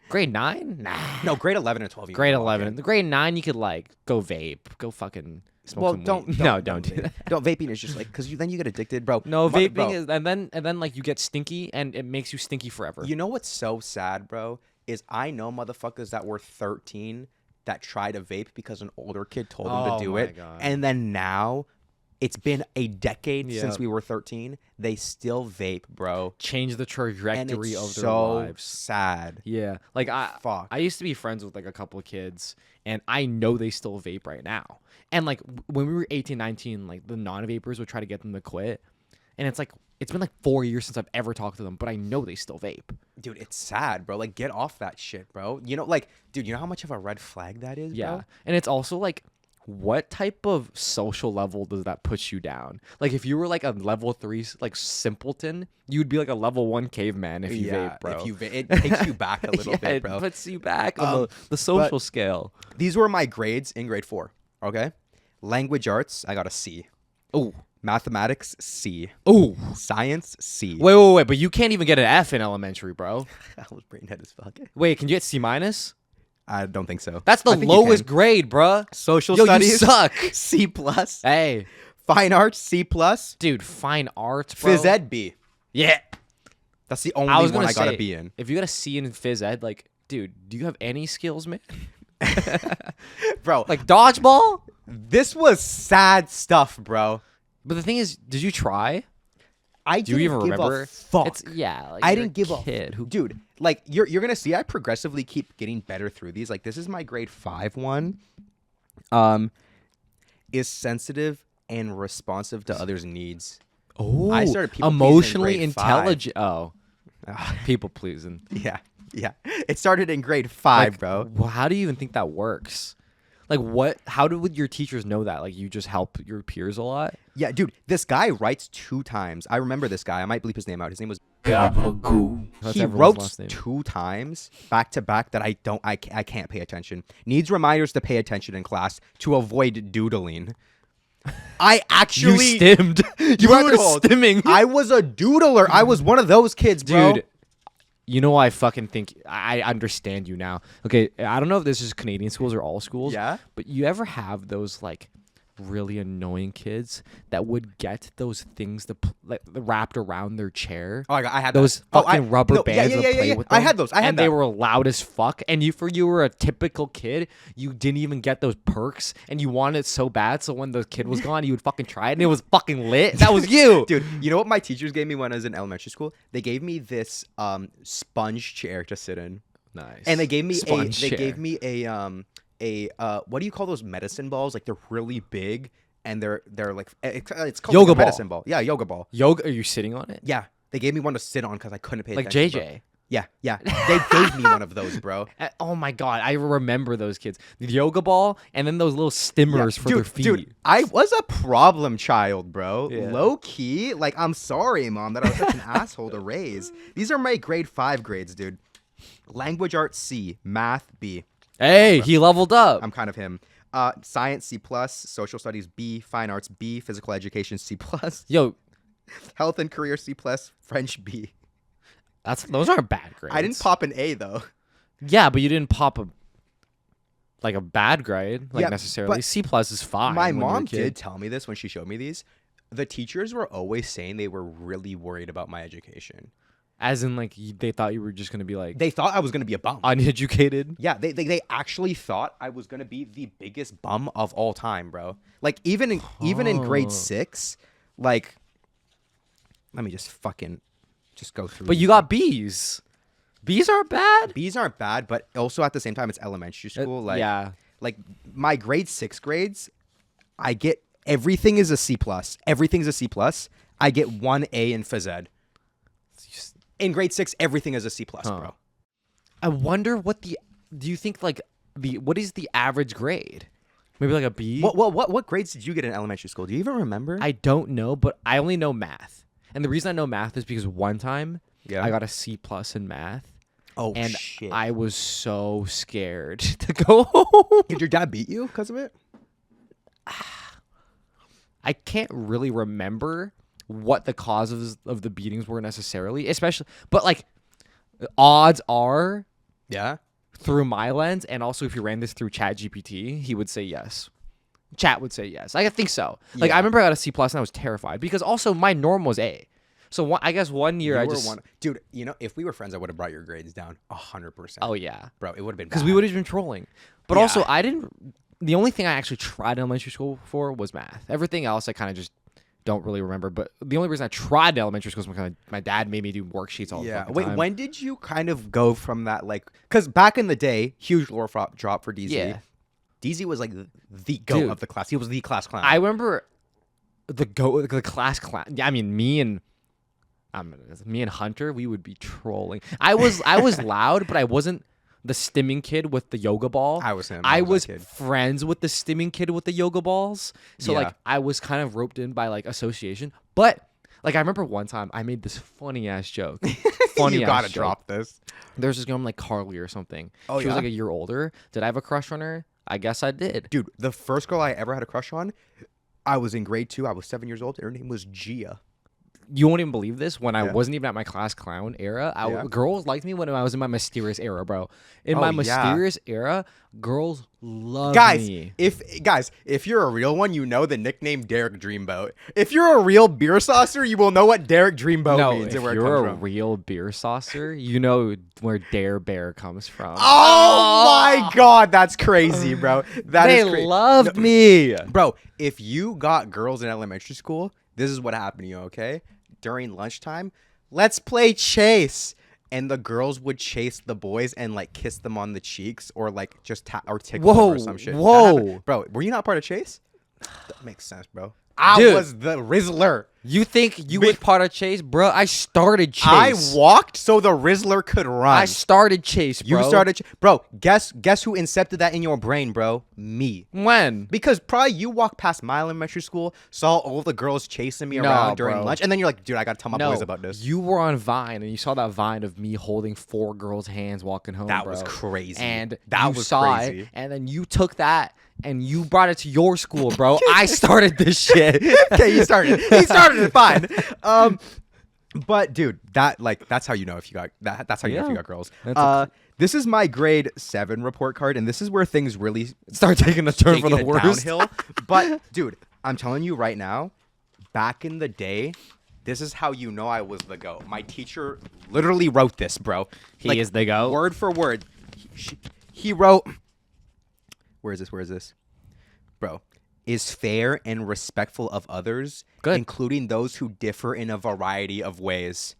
Grade 9? Nah. No, grade 11 and 12. You Grade gotta lock 11. in. The grade 9, you could like go vape, go fucking smoke Well, some don't weed. Don't do vape. that. Don't vaping is just like because then you get addicted, bro. No, My- vaping bro, is and then like you get stinky and it makes you stinky forever. You know what's so sad, bro? Is I know motherfuckers that were 13 that tried to vape because an older kid told them Oh to do my it, God. and then now it's been a decade since Yep. we were 13. They still vape, bro, Change the and trajectory it's of their so lives. sad. Yeah, like Fuck. I used to be friends with like a couple of kids, and I know they still vape right now. And like when we were 18, 19, like the non-vapors would try to get them to quit, and it's like it's been like 4 years since I've ever talked to them, but I know they still vape. Dude, it's sad, bro. Like, get off that shit, bro. You know, like, dude, you know how much of a red flag that is, Yeah, bro? and it's also like, what type of social level does that put you down? Like if you were like a level 3 like simpleton, you'd be like a level 1 caveman if you vape, bro. If you it takes you back a little Yeah, bit, bro. It puts you back on the social scale. These were my grades in grade 4. Okay, language arts, I got a C. Oh, Mathematics, C. oh. Science, C. Wait, but you can't even get an F in elementary, bro. I was brainhead as fuck. Wait, can you get C minus? I don't think so. That's the I think you lowest can. grade, bruh. Social Yo, studies, you suck. C plus. Hey, Fine arts, C plus. dude, fine arts, bro. Phys ed, B. Yeah. That's the only I was one gonna I got say, a B in. if you got a C in phys ed, like, dude, do you have any skills, man? Bro, Like dodgeball? this was sad stuff, bro. But the thing is, did you try? I Do you didn't even give remember? a fuck. It's yeah. Like I you're didn't give a kid who. dude. Like you're gonna see, I progressively keep getting better through these. Like this is my grade 5 one. Is sensitive and responsive to others' needs. Oh, I started people pleasing in emotionally grade 5. intelligent. Oh, people pleasing. Yeah. It started in grade 5, Like, bro. Well, how do you even think that works? Like, what? How would your teachers know that? Like, you just help your peers a lot. Yeah, dude. This guy writes 2 times. I remember this guy. I might bleep his name out. His name was. That's He everyone's wrote last name. 2 times back to back that I can't pay attention. Needs reminders to pay attention in class to avoid doodling. I You actually stimmed. You were doodled. stimming. I was a doodler. I was one of those kids, bro. Dude, you know I fucking think I understand you now. Okay, I don't know if this is Canadian schools or all schools. Yeah? But you ever have those like really annoying kids that would get those things like wrapped around their chair? Oh, I had Those that. fucking rubber bands to play with them. I had those. I had and that. they were loud as fuck. And you were a typical kid. You didn't even get those perks, and you wanted it so bad. So when the kid was gone, you would fucking try it, and it was fucking lit. That was you, Dude, you know what my teachers gave me when I was in elementary school? They gave me this sponge chair to sit in. Nice. And they gave me Sponge they chair. gave me a what do you call those medicine balls? Like they're really big and they're like it's called Yoga like a ball. medicine ball. Yeah, yoga ball. Yoga. Are you sitting on it? Yeah, they gave me one to sit on because I couldn't pay Like attention. JJ. Bro. Yeah. They gave me one of those, bro. Oh my god, I remember those kids. The yoga ball and then those little stimmers for their feet. Dude, I was a problem child, bro. Yeah. Low key. Like, I'm sorry, mom, that I was such an asshole to raise. These are my grade 5 grades, dude. Language arts C, math B. Hey, he leveled up. I'm kind of him. Science C plus, social studies B, fine arts B, physical education C plus, Yo, health and career C plus, French B. those aren't bad grades. I didn't pop an A though. Yeah, but you didn't pop a bad grade, like Yeah, necessarily. but C plus is fine. My when you're a mom kid. did tell me this when she showed me these. The teachers were always saying they were really worried about my education. As in, like they thought you were just gonna be like They thought I was gonna be a bum. uneducated. Yeah, they actually thought I was gonna be the biggest bum of all time, bro. Like even in grade 6, like let me just go through. But you got B's. B's aren't bad. B's aren't bad, but also at the same time it's elementary school. Like yeah. like my grade 6 grades, I get everything is a C plus. Everything's a C plus. I get 1 A in phys ed. In grade 6, everything is a C plus, bro. I wonder do you think like what is the average grade? Maybe like a B? What grades did you get in elementary school? Do you even remember? I don't know, but I only know math. And the reason I know math is because one time Yeah. I got a C plus in math. Oh, And shit. I was so scared to go home. Did your dad beat you because of it? I can't really remember what the causes of the beatings were necessarily, especially, but like odds are Yeah. through my lens, and also if you ran this through Chat GPT, he would say yes. Chat would say yes. I think so. Like I Yeah. remember I got a C plus and I was terrified because also my norm was A. So I guess one year I just dude. You know, if we were friends, I would have brought your grades down 100%. oh yeah, bro, it would have been because we would have been trolling. But Yeah. also I didn't. The only thing I actually tried in elementary school for was math. Everything else I kind of just don't really remember. But the only reason I tried in elementary school was because my dad made me do worksheets all the Yeah. fucking Wait, time. when did you kind of go from that, like, because back in the day, huge lore drop for DZ. Yeah. DZ was like the goat Dude. of the class. He was the class clown. I remember the class clown. Yeah, I mean me and Hunter, we would be trolling. I was loud, but I wasn't the stimming kid with the yoga ball. I was him. I was was that kid. friends with the stimming kid with the yoga balls. So Yeah. like I was kind of roped in by like association. But like I remember one time I made this funny ass joke. Funny You ass gotta joke. drop this. There's this girl like Carly or something. Oh, she was yeah? like a year older. Did I have a crush on her? I guess I did. Dude, the first girl I ever had a crush on, I was in grade 2. I was 7 years old. Her name was Gia. You won't even believe this. When I Yeah. wasn't even at my class clown era, Yeah. girls liked me when I was in my mysterious era, bro. In Oh, my yeah. mysterious era, girls loved Guys, me. if you're a real one, you know the nickname Derek Dreamboat. If you're a real beer saucer, you will know what Derek Dreamboat No, means if and where it you're comes a from. real beer saucer, you know where Dare Bear comes from. Oh my god, that's crazy, bro. That they is crazy. loved me. Bro, if you got girls in elementary school, this is what happened to you, okay? During lunchtime, let's play chase. And the girls would chase the boys and like kiss them on the cheeks or like just or tickle them or some shit. That Whoa. happened. Bro, were you not part of chase? That makes sense, bro. Dude. I was the Rizzler. You think you was part of Chase, bro? I started Chase. I walked so the Rizzler could run. I started Chase, bro. You started, bro. Guess who incepted that in your brain, bro? Me. when? Because probably you walked past my elementary school, saw all the girls chasing me No, around during bro. lunch, and then you're like, dude, I gotta tell my No, boys about this. you were on Vine and you saw that Vine of me holding 4 girls' hands walking home. That bro. was crazy. And That you was saw crazy. it, and then you took that and you brought it to your school, bro. I started this shit. Okay, he started. He started it fine. But dude, that's how you know if you got that. That's how you know if you got girls. That's This is my grade 7 report card, and this is where things really Start taking a turn for taking the it worst. downhill. But dude, I'm telling you right now, back in the day, this is how you know I was the GOAT. My teacher literally wrote this, bro. He is the GOAT? Word for word. He wrote, Where is this? Bro, is fair and respectful of others, Good. including those who differ in a variety of ways.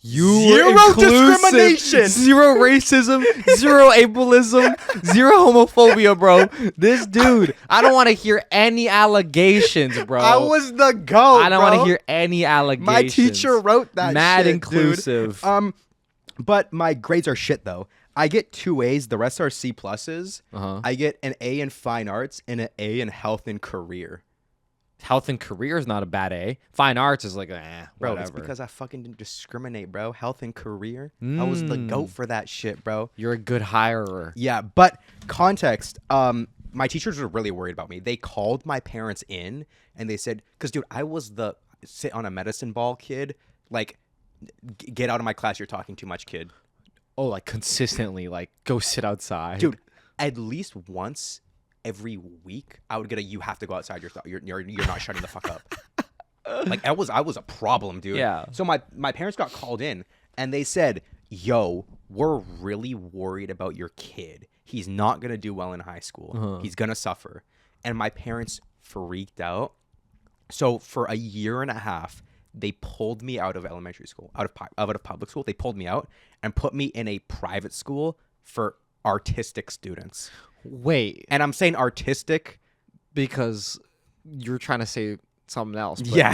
You Zero were inclusive. discrimination. 0 racism, 0 ableism, 0 homophobia, bro. This dude, I don't want to hear any allegations, bro. I was the GOAT, I don't bro. want to hear any allegations. My teacher wrote that Mad shit, inclusive. Dude. But my grades are shit, though. I get 2 A's. The rest are C pluses. Uh-huh. I get an A in fine arts and an A in health and career. Health and career is not a bad A. Fine arts is like, Bro, whatever. it's because I fucking didn't discriminate, bro. Health and career. I was the GOAT for that shit, bro. You're a good hirer. Yeah, but context, my teachers were really worried about me. They called my parents in and they said, because, dude, I was the sit on a medicine ball kid. Like, get out of my class, you're talking too much, kid. Oh, like consistently, like go sit outside. Dude, at least once every week, I would get you have to go outside. You're not shutting the fuck up. Like I was a problem, dude. Yeah. So my parents got called in and they said, "Yo, we're really worried about your kid. He's not gonna do well in high school. He's gonna suffer." And my parents freaked out. So for a year and a half, they pulled me out of elementary school, out of public school. They pulled me out and put me in a private school for artistic students. Wait, And I'm saying artistic. because you're trying to say something else. But Yeah.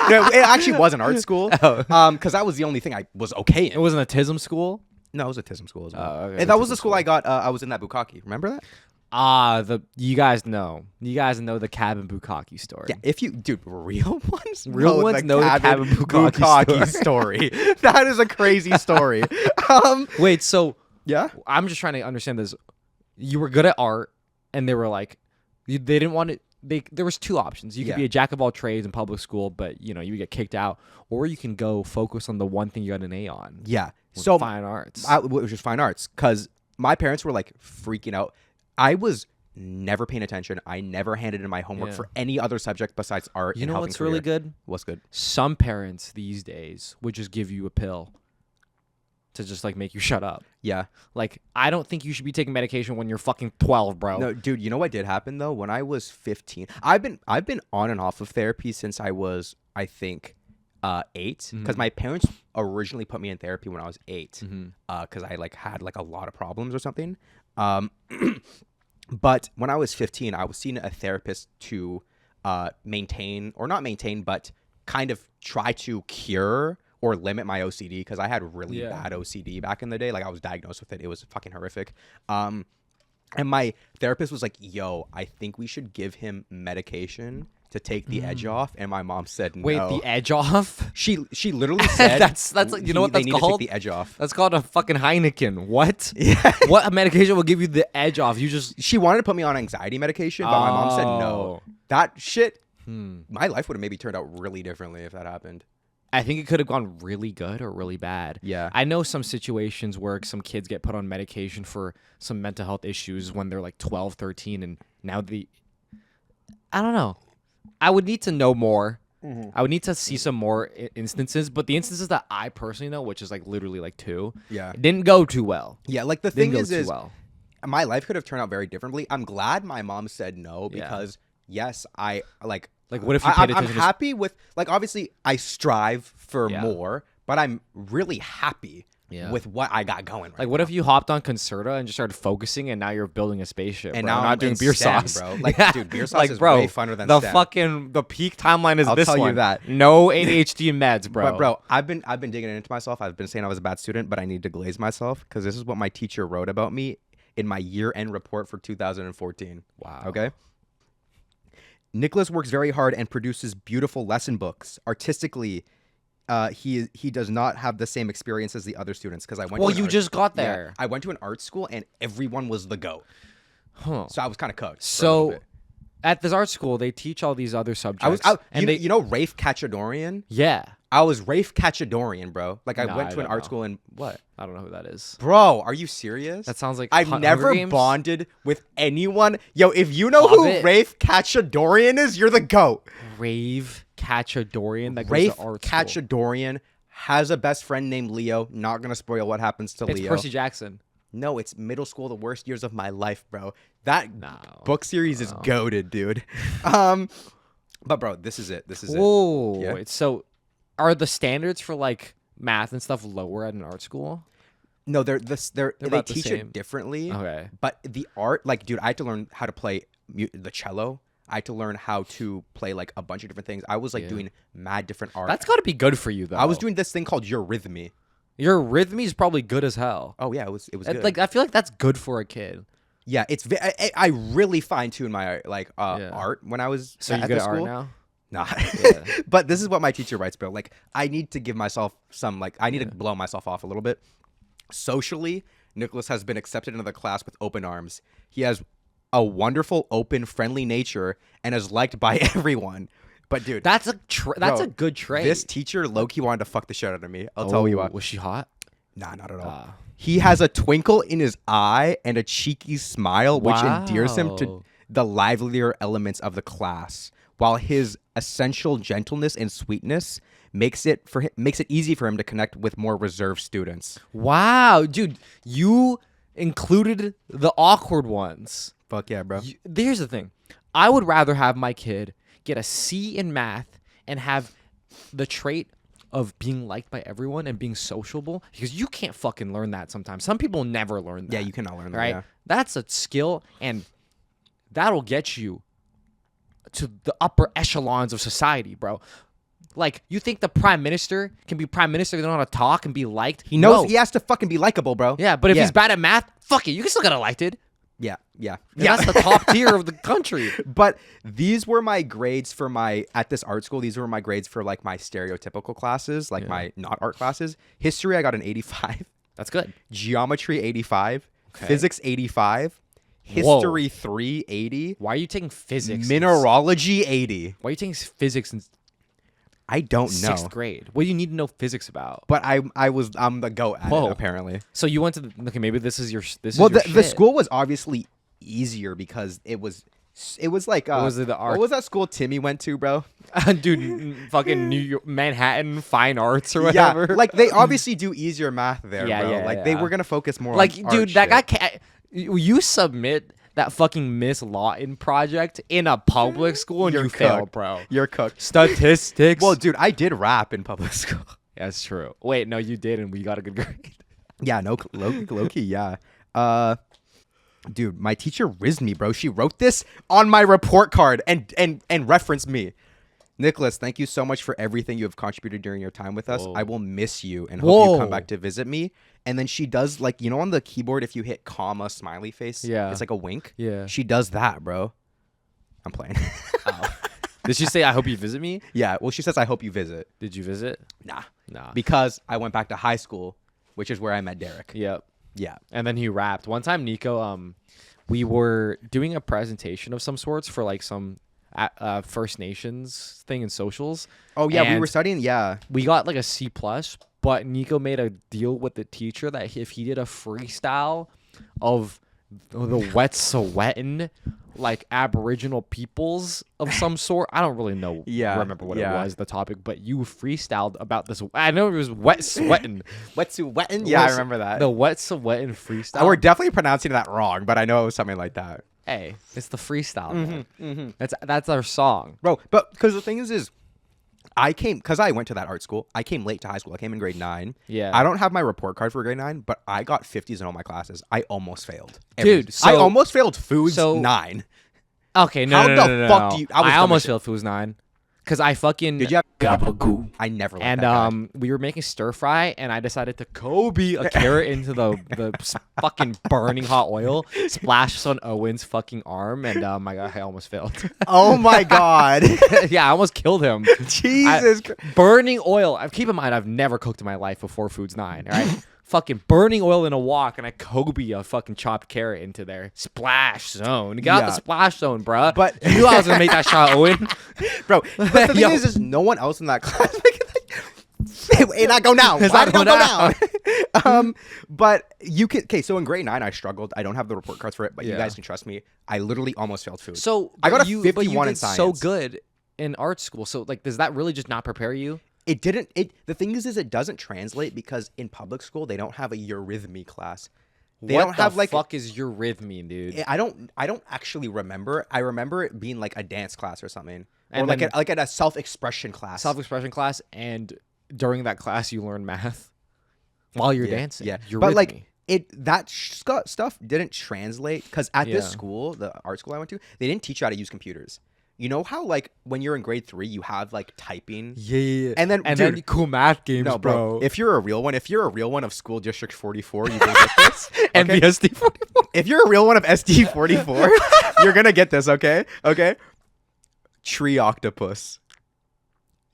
No, it actually was an art school. Oh. Because that was the only thing I was okay in. It wasn't a TISM school. No, it was a TISM school as well. Oh, okay. And that was TISM the school I got. I was in that bukkake. Remember that? You guys know the cabin bukkake story. Yeah. If you, dude, real ones, Real ones know the cabin bukkake story. That is a crazy story. Wait, so Yeah. I'm just trying to understand this. You were good at art, and they were like, they didn't want it. There was two options. You could Yeah. be a jack of all trades in public school, but you would get kicked out, or you can go focus on the one thing you got an A on. Yeah. with So fine arts. it was just fine arts because my parents were like freaking out. I was never paying attention. I never handed in my homework Yeah. for any other subject besides art. You and know helping what's really career. good? What's good? Some parents these days would just give you a pill to just like make you shut up. Yeah. Like, I don't think you should be taking medication when you're fucking 12, bro. No, dude. You know what did happen though? When I was 15, I've been on and off of therapy since I was, I think, 8. Because my parents originally put me in therapy when I was 8. Because I like had like a lot of problems or something. But when I was 15, I was seeing a therapist to maintain, or not maintain, but kind of try to cure or limit my OCD, because I had really bad OCD back in the day. Like, I was diagnosed with it. It was fucking horrific. And my therapist was like, yo, I think we should give him medication to take the edge off. And my mom said no. Wait, the edge off? She literally said that's like, you know what they that's need called? to take the edge off. That's called a fucking Heineken. What? Yeah. What medication will give you the edge off? You just She wanted to put me on anxiety medication, but my mom said no. Oh. That shit, my life would have maybe turned out really differently if that happened. I think it could have gone really good or really bad. Yeah. I know some situations where some kids get put on medication for some mental health issues when they're like 12, 13, and now I don't know. I would need to know more. I would need to see some more instances, but the instances that I personally know, which is like literally like 2, Yeah. didn't go too well. Yeah, like the Didn't thing go is too well. my life could have turned out very differently. I'm glad my mom said no, because yes, I like Like, what if you paid I'm attention to happy with, like, obviously I strive for Yeah. more, but I'm really happy with what I got going right Like, what if you hopped on Concerta and just started focusing, and now you're building a spaceship, And bro, now not I'm doing in beer STEM, sauce, bro. Like, dude, beer sauce like, is bro, way funner than the STEM. the peak timeline is I'll this tell you one. that. No ADHD meds, bro. But bro, I've been digging into myself. I've been saying I was a bad student, but I need to glaze myself, because this is what my teacher wrote about me in my year-end report for 2014. Wow. Okay. Nicholas works very hard and produces beautiful lesson books. Artistically, he does not have the same experience as the other students, because I went. Well, to an you art- just got yeah, there. I went to an art school and everyone was the GOAT. Huh. So I was kind of cooked. for a So, little bit. at this art school, they teach all these other subjects. you know Rafe Kachadorian? Yeah. I was Rafe Kachadorian, bro. Like, I No, went I to an don't art know. school and what? I don't know who that is. Bro, are you serious? That sounds like I've Hunger never Games? bonded with anyone. Yo, if you know Hobbit. who Rafe Kachadorian is, you're the GOAT. Rave Kachadorian that goes Rafe to art school. Kachadorian has a best friend named Leo. Not gonna spoil what happens to It's Leo. Percy Jackson. No, it's middle school, the worst years of my life, bro. That No. book series is goated, dude. But bro, this is it. This is it. Whoa. Yeah. So, are the standards for like math and stuff lower at an art school? No, they about the teach same. it differently. Okay. But the art, like, dude, I had to learn how to play the cello. I had to learn how to play like a bunch of different things. I was like doing mad different art. That's got to be good for you, though. I was doing this thing called Eurythmy. Your rhythmy is probably good as hell. Oh yeah, it was good. Like, I feel like that's good for a kid. Yeah, it's I really fine-tuned my art when I was So at you the good at art school. now? Nah. Yeah. But this is what my teacher writes, bro. Like, I need to give myself some, like, I need to blow myself off a little bit. Socially, Nicholas has been accepted into the class with open arms. He has a wonderful, open, friendly nature and is liked by everyone. But dude, That's a bro, good trait. this teacher low-key wanted to fuck the shit out of me. I'll tell you what. Was she hot? Nah, not at all. Ah. He has a twinkle in his eye and a cheeky smile, which endears him Wow. to the livelier elements of the class, while his essential gentleness and sweetness makes it easy for him to connect with more reserved students. Wow, dude, you included the awkward ones. Fuck yeah, bro. Here's the thing. I would rather have my kid get a C in math and have the trait of being liked by everyone and being sociable, because you can't fucking learn that sometimes. Some people never learn that. Yeah, you cannot learn that. Right? Yeah. That's a skill, and that'll get you to the upper echelons of society, bro. Like, you think the prime minister can be prime minister? They don't know how to talk and be liked. He knows No. he has to fucking be likable, bro. Yeah, but if he's bad at math, fuck it, you can still get elected. Yeah. And that's the top tier of the country. But these were my grades for at this art school. These were my grades for like my stereotypical classes, like my not art classes. History, I got an 85. That's good. Geometry, 85. Okay. Physics, 85. History, 380. Why are you taking physics? Mineralogy, 80. Why are you taking physics in I don't know. 6th grade? What do you need to know physics about? But I'm the goat at it, apparently. So you went to okay, maybe this is your The school was obviously easier because it was like What was it, the art? What was that school Timmy went to, bro? Dude, fucking New York, Manhattan Fine Arts or whatever. Yeah, like they obviously do easier math there, Yeah, bro. yeah, like yeah. they were gonna focus more like, on dude, art that shit. guy can't. You submit that fucking Miss Lawton project in a public school and You're you fail, cooked. bro. You're cooked. Statistics. Well, dude, I did rap in public school. That's true. Wait, no, you did, and we got a good grade. Yeah, no, low key, yeah. Dude, my teacher rizzed me, bro. She wrote this on my report card and referenced me. Nicholas, thank you so much for everything you have contributed during your time with us. Whoa. I will miss you and hope you Whoa. come back to visit me. And then she does, like, you know, on the keyboard, if you hit comma, smiley face, Yeah. it's like a wink. Yeah. She does that, bro. I'm playing. Did she say, "I hope you visit me"? Yeah, well, she says, I hope you visit. Did you visit? Nah. Nah. Because I went back to high school, which is where I met Derek. Yep. Yeah. And then he rapped. One time, Nico, we were doing a presentation of some sorts for like some First Nations thing in socials. Oh, yeah, we And were studying, yeah. we got like a C+, but Nico made a deal with the teacher that if he did a freestyle of the Wet'suwet'en, like Aboriginal peoples of some sort. I don't really know. Yeah, remember what yeah. it was, the topic, but you freestyled about this. I know it was Wet'suwet'en. Wet'suwet'en? Yeah, I remember that. The Wet'suwet'en freestyle. We're definitely pronouncing that wrong, but I know it was something like that. Hey, it's the freestyle. Man. That's our song. Bro, but because the thing is because I went to that art school, I came late to high school. I came in grade 9. Yeah. I don't have my report card for grade 9, but I got 50s in all my classes. I almost failed. Dude, I so- almost failed foods so- 9. Okay, no, How no, the no, no, fuck no. do you- I was I dumb almost as failed Foods 9 because I fucking Did you have Gabagoo. I never liked and that guy. we were making stir fry and I decided to Kobe a carrot into the fucking burning hot oil, splash on Owen's fucking arm, and I almost failed. Oh my god. Yeah, I almost killed him. Jesus Christ. Burning oil. Keep in mind, I've never cooked in my life before Foods 9. All right. Fucking burning oil in a wok, and I Kobe a fucking chopped carrot into there. Splash zone. Get out Yeah. the splash zone, bruh. But- you knew I was gonna make that shot, Owen. Bro, but the Yo. thing is no one else in that class it not go down. It's Why not did it going go down? But you can so in grade 9 I struggled. I don't have the report cards for it, but you Yeah. guys can trust me. I literally almost failed food. So I got a but 51 in did science. so good in art school. So like, does that really just not prepare you? It didn't. The thing is it doesn't translate because in public school they don't have a eurythmy class. They what don't have the like. fuck is your rhythm, dude? I don't actually remember. I remember it being like a dance class or something, And or like then- like at a self-expression class. Self-expression class, and during that class you learn math while you're dancing. Yeah, Your but like rhythmy. that stuff didn't translate because at this Yeah. school, the art school I went to, they didn't teach you how to use computers. You know how like when you're in grade 3, you have like typing. Yeah. And then, and dude, then cool math games, No, bro. If you're a real one of School District 44, you will get this. and okay? BSD 44. If you're a real one of SD 44, you're gonna get this. Okay. Tree octopus.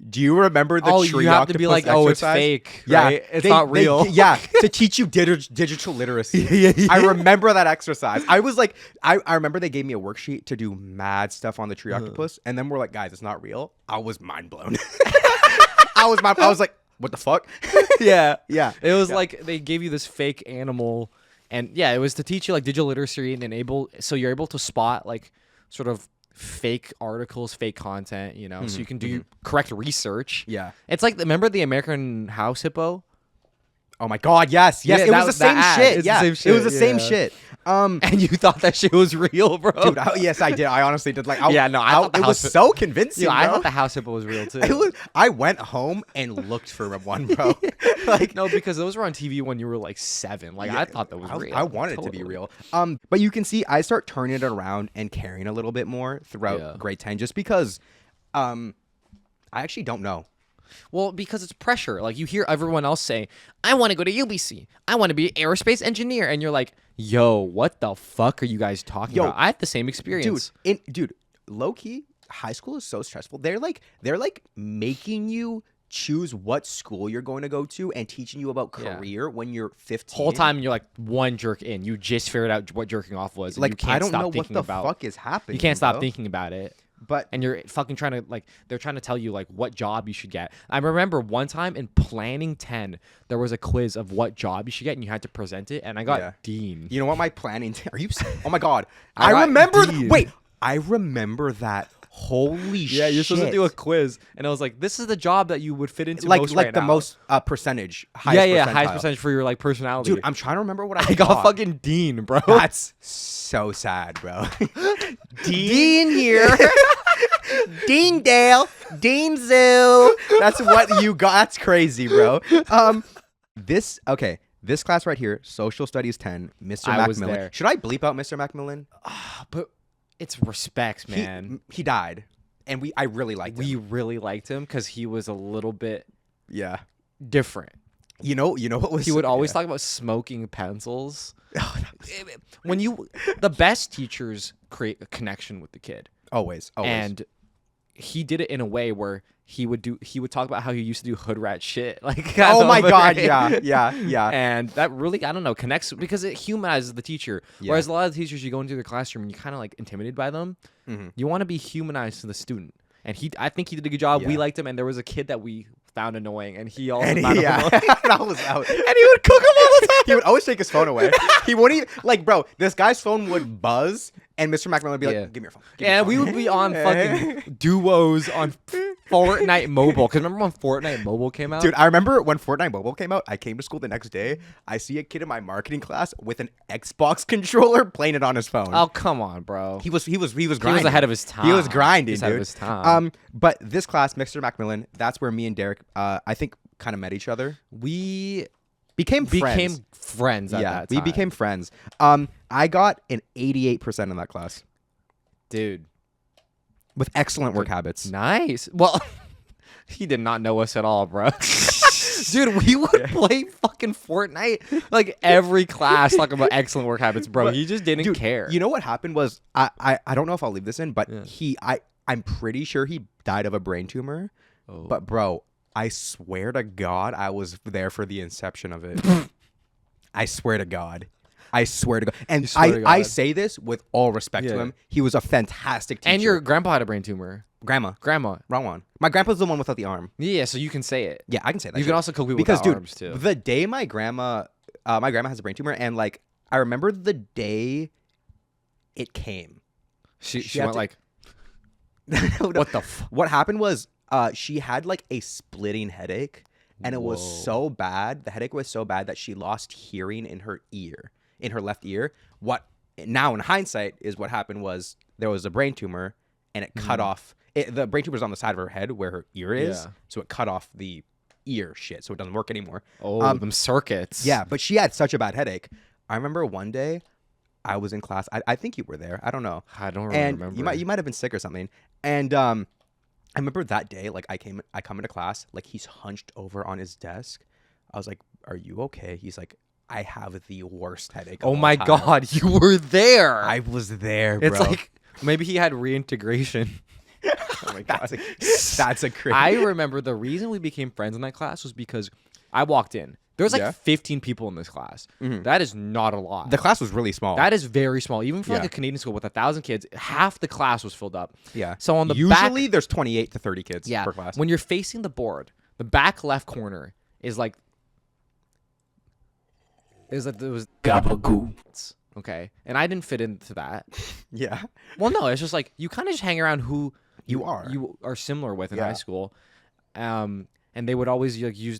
Do you remember the tree you have octopus to be like, oh, it's exercise? fake. Yeah, right? It's not real. yeah, to teach you digital literacy. I remember that exercise. I was like, I remember they gave me a worksheet to do mad stuff on the tree octopus, and then we're like, guys, it's not real. I was mind blown. I was like, what the fuck? yeah. Yeah. It was like they gave you this fake animal, and yeah, it was to teach you like digital literacy and so you're able to spot like sort of fake articles, fake content, you know, so you can do correct research. Yeah. It's like, remember the American House hippo? Oh my God, yes. Yeah, it was the same ad. shit. It's the Yeah, same it shit, was the same yeah. shit. And you thought that shit was real, bro? Dude, yes, I did. I honestly did. Like, Yeah, no, I thought the it was house- so convincing. Yo, I bro. thought the house hippo was real too. I went home and looked for one, bro. Like, No, because those were on TV when you were like 7. Like I thought that was real. I wanted it to be Totally. real. But you can see I start turning it around and caring a little bit more throughout grade 10, just because, I actually don't know. Well, because it's pressure. Like you hear everyone else say, "I want to go to UBC. I want to be an aerospace engineer," and you're like, "Yo, what the fuck are you guys talking about?" I had the same experience. Dude, low key, high school is so stressful. They're like making you choose what school you're going to go to and teaching you about career when you're 15. Whole time you're like one jerk in. You just figured out what jerking off was. And Like, you can't I don't stop know what thinking the about, fuck is happening. You can't stop bro. thinking about it. But And you're fucking trying to, like, they're trying to tell you, like, what job you should get. I remember one time in Planning 10, there was a quiz of what job you should get, and you had to present it, and I got Dean. you know what my planning? Are you? Oh my God! I I got remember. Dean. Wait, I remember that. Holy shit! Yeah, you're supposed to do a quiz, and I was like, "This is the job that you would fit into like most like right the now." most percentage. Highest Yeah, percentile. highest percentage for your like personality. Dude, I'm trying to remember what I got fucking Dean, bro. That's so sad, bro. Dean here. Dean Dale, Dean Zoo. That's what you got. That's crazy, bro. This class right here, Social Studies 10, Mr. I was Macmillan. there. Should I bleep out Mr. Macmillan? But it's respect, man. He died, and I really liked him. We really liked him because he was a little bit Yeah. different. You know what was He would always talk about smoking pencils. The best teachers create a connection with the kid. Always. And he did it in a way where he would talk about how he used to do hood rat shit. Like, Oh my God, right? yeah. And that really, I don't know, connects because it humanizes the teacher. Yeah. Whereas a lot of the teachers, you go into their classroom and you kind of like intimidated by them. Mm-hmm. You want to be humanized to the student. And I think he did a good job. Yeah. We liked him, and there was a kid that we found annoying, and he also And found him annoying. I was out. And he would cook him all the time. He would always take his phone away. He wouldn't even, like, bro, this guy's phone would buzz, and Mr. Macmillan would be like, give me your phone. Give me Yeah, your we phone." would be on fucking duos on Fortnite Mobile. Because remember when Fortnite Mobile came out? Dude, I remember when Fortnite Mobile came out, I came to school the next day. I see a kid in my marketing class with an Xbox controller playing it on his phone. Oh, come on, bro. He was grinding. He was ahead of his time. He was grinding, He was dude. ahead of his time. But this class, Mr. Macmillan, that's where me and Derek, I think, kind of met each other. We Became friends at that time. we became friends. I got an 88% in that class Dude. with excellent work habits. Nice. Well, he did not know us at all, bro. Dude, we would play fucking Fortnite like every class talking about excellent work habits, bro. But, He just didn't dude, care. You know what happened was I don't know if I'll leave this in, but Yeah. I'm pretty sure he died of a brain tumor. Oh. But bro, I swear to God, I was there for the inception of it. I swear to God. And swear to I God. say this with all respect to Yeah. him. He was a fantastic teacher. And your grandpa had a brain tumor. grandma. Grandma. Wrong one. My grandpa's the one without the arm. Yeah, so you can say it. Yeah, I can say that. You shit. can also cook people because, without dude, arms too. the day my grandma has a brain tumor, and like I remember the day it came. She had went to- like, No, what the f-? What happened was she had like a splitting headache, and it was Whoa. so bad. The headache was so bad that she lost hearing in her ear, in her left ear. What now in hindsight is what happened was there was a brain tumor, and it cut off. The brain tumor is on the side of her head where her ear is, Yeah. so it cut off the ear shit, so it doesn't work anymore. Oh, them circuits. Yeah, but she had such a bad headache. I remember one day I was in class. I think you were there. I don't know. I don't And remember. you might have been sick or something. And I remember that day, like I come into class, like he's hunched over on his desk. I was like, "Are you okay?" He's like, "I have the worst headache." of Oh all my time." God, you were there. I was there, bro. It's like maybe he had reintegration. oh my god, that's a crazy. I remember the reason we became friends in that class was because I walked in. There was like Yeah. 15 people in this class. Mhm. That is not a lot. The class was really small. That is very small. Even for like Yeah. a Canadian school with 1,000 kids, half the class was filled up. yeah. So on the usually back, there's 28 to 30 kids yeah, per class. when you're facing the board, the back left corner is like there was Gabagoo. okay, and I didn't fit into that. yeah. Well, no, it's just like you kind of just hang around who You are. you are similar with in Yeah. high school, and they would always like use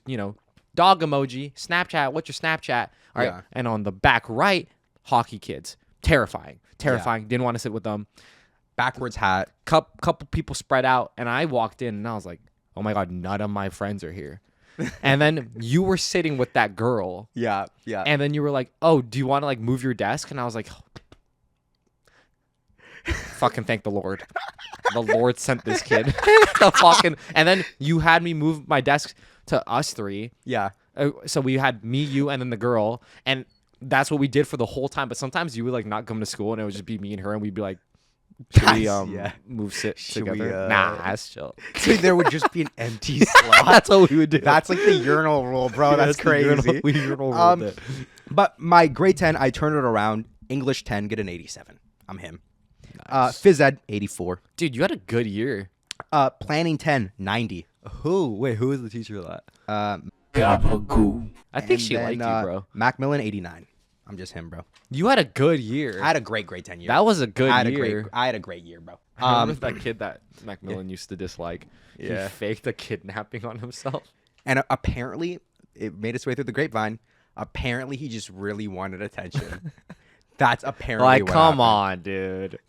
dog emoji, Snapchat, what's your Snapchat? All right. Yeah. And on the back right, hockey kids. Terrifying. Didn't want to sit with them. Backwards hat. Couple people spread out, and I walked in, and I was like, oh my God, none of my friends are here. And then you were sitting with that girl. Yeah. And then you were like, oh, do you want to like move your desk? And I was like, fucking thank the Lord. The Lord sent this kid. And then you had me move my desk to us three. Yeah. So we had me, you, and then the girl. And that's what we did for the whole time. But sometimes you would like not come to school, and it would just be me and her, and we'd be like, should we move together? Nah, that's chill. So there would just be an empty slot. That's what we would do. That's like the urinal rule, bro. That's crazy. Urinal rule But my grade 10, I turned it around. English 10, get an 87. I'm him. Nice. Phys ed, 84. Dude, you had a good year. Planning 10, 90. Who was the teacher of that? I think she liked you, bro. Macmillan, 89. I'm just him, bro. You had a good year. I had a great grade 10 year. That was a good year. I had a great year, bro. I remember that kid that Macmillan used to dislike. Yeah. He faked a kidnapping on himself. And apparently, it made its way through the grapevine. Apparently, he just really wanted attention. That's apparently like, what come happened. on, dude.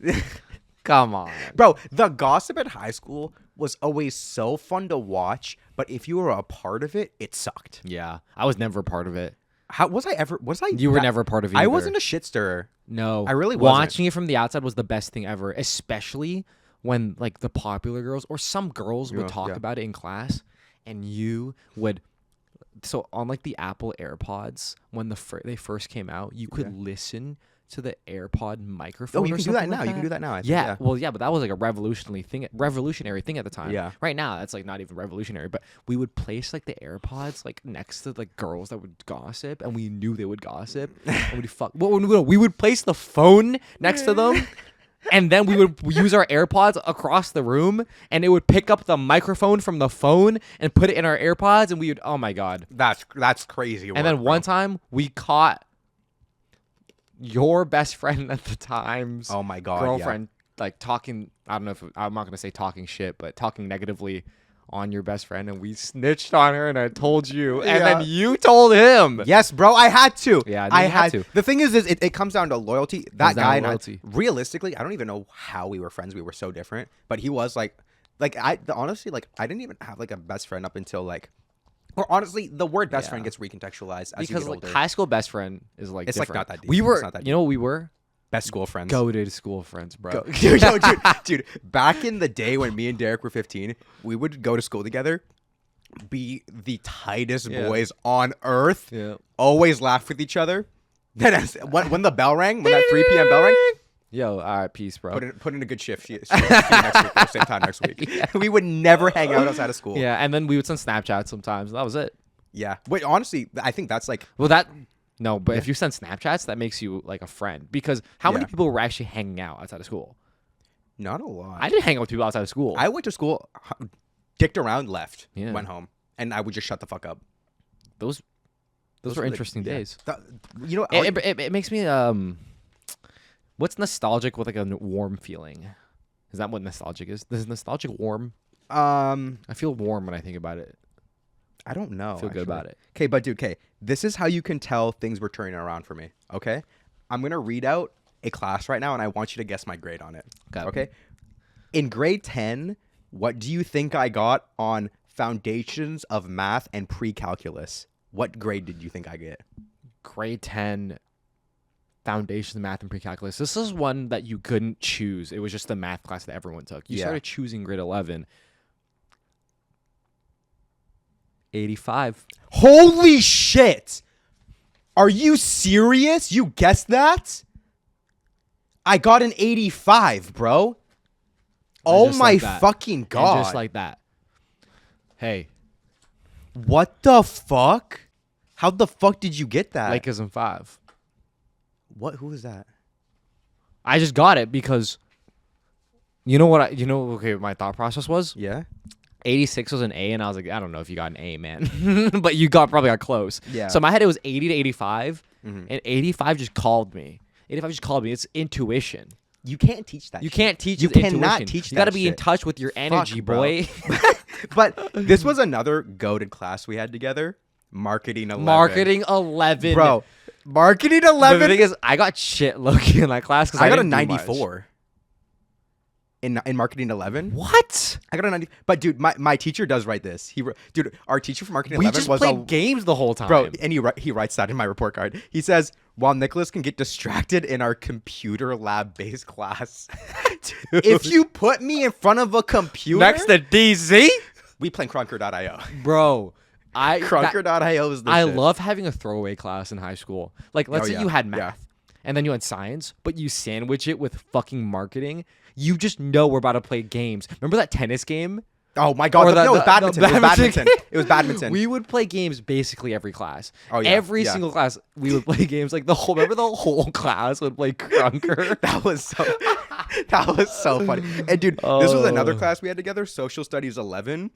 Come on. Bro, the gossip at high school was always so fun to watch, but if you were a part of it, it sucked. Yeah. I was never a part of it. How was I ever? Was I? You were never a part of it I either. wasn't a shit stirrer. No. I really wasn't. Watching it from the outside was the best thing ever, especially when like the popular girls or some girls would talk about it in class, and you would. So on like the Apple AirPods, when they first came out, you could listen to the AirPod microphone. Oh, you or can do that something now. like You can do that now. I think, Yeah. Well, yeah, but that was like a revolutionary thing at the time. Yeah. Right now, that's like not even revolutionary. But we would place like the AirPods like next to like girls that would gossip, and we knew they would gossip. And we would place the phone next to them, and then we would use our AirPods across the room, and it would pick up the microphone from the phone and put it in our AirPods, and we would. Oh my God. That's crazy. And then one time we caught your best friend at the time's oh my God, girlfriend like talking. I don't know if I'm not gonna say talking shit, but talking negatively on your best friend, and we snitched on her, and I told you, and then you told him. Yes, bro, I had to. Yeah, I you had to. The thing is it comes down to loyalty. That guy and loyalty. Realistically, I don't even know how we were friends. We were so different, but he was honestly, I didn't even have like a best friend up until like. Or honestly, the word best friend gets recontextualized as you Because get like older. high school best friend is like It's different. like not that deep. We were, It's not that you know what we were? Best school friends. Goated school friends, bro. Dude, back in the day when me and Derek were 15, we would go to school together, be the tightest boys on earth, always laugh with each other. Then when the bell rang, when that 3 p.m. bell rang, Yo, all right, peace, bro. put in a good shift. See you next week, same time next week. We would never hang out outside of school. Yeah, and then we would send Snapchats sometimes. That was it. Yeah. Wait, honestly, I think that's like... Well, but if you send Snapchats, that makes you like a friend. Because how many people were actually hanging out outside of school? Not a lot. I didn't hang out with people outside of school. I went to school, dicked around, left, Yeah. went home, and I would just shut the fuck up. Those were interesting days. You know, It makes me what's nostalgic with like a warm feeling? Is that what nostalgic is? Is nostalgic warm? I feel warm when I think about it. I don't know. I feel good about it. Okay, but dude, this is how you can tell things were turning around for me. Okay, I'm gonna read out a class right now, and I want you to guess my grade on it. Okay. In grade 10, what do you think I got on Foundations of Math and Pre-Calculus? What grade did you think I get? Grade 10. Foundations of Math and Pre-Calculus. This is one that you couldn't choose. It was just the math class that everyone took. You started choosing grade 11. 85. Holy shit! Are you serious? You guessed that? I got an 85, bro. Oh my fucking God. And just like that. Hey. What the fuck? How the fuck did you get that? Lakers in 5. What? Who is that? I just got it because you know what okay, my thought process was? Yeah. 86 was an A, and I was like, I don't know if you got an A, man. But you probably got close. Yeah. So in my head it was 80 to 85, and 85 just called me. 85 just called me. It's intuition. You can't teach that. You can't teach. You cannot intuition. teach. You got to that be in shit. touch with your energy, Fuck, bro. boy. But this was another goated class we had together. Marketing 11. Marketing 11. Bro, Marketing But 11. the thing is, I got shit low-key in that class because I got a didn't do much. 94 in Marketing 11. What? I got a 90. But dude, my teacher does write this. Dude, our teacher for Marketing We 11 just was played games the whole time. bro, and he writes that in my report card. He says, while Nicholas can get distracted in our computer lab based class, if you put me in front of a computer Next to DZ? we play Cronker.io. Bro. Cronker.io is the I shit. love having a throwaway class in high school. Like, let's Oh, say yeah. you had Yeah. math and then you had science, but you sandwich it with fucking marketing. You just know we're about to play games. Remember that tennis game? Oh my god, Or no, it was badminton. It was badminton. game? It was badminton. We would play games basically every class. Oh, yeah. Every Yeah. single class, we would play games. Like remember the whole class would play Crunker. That was so funny. And dude, this was another class we had together, Social Studies 11.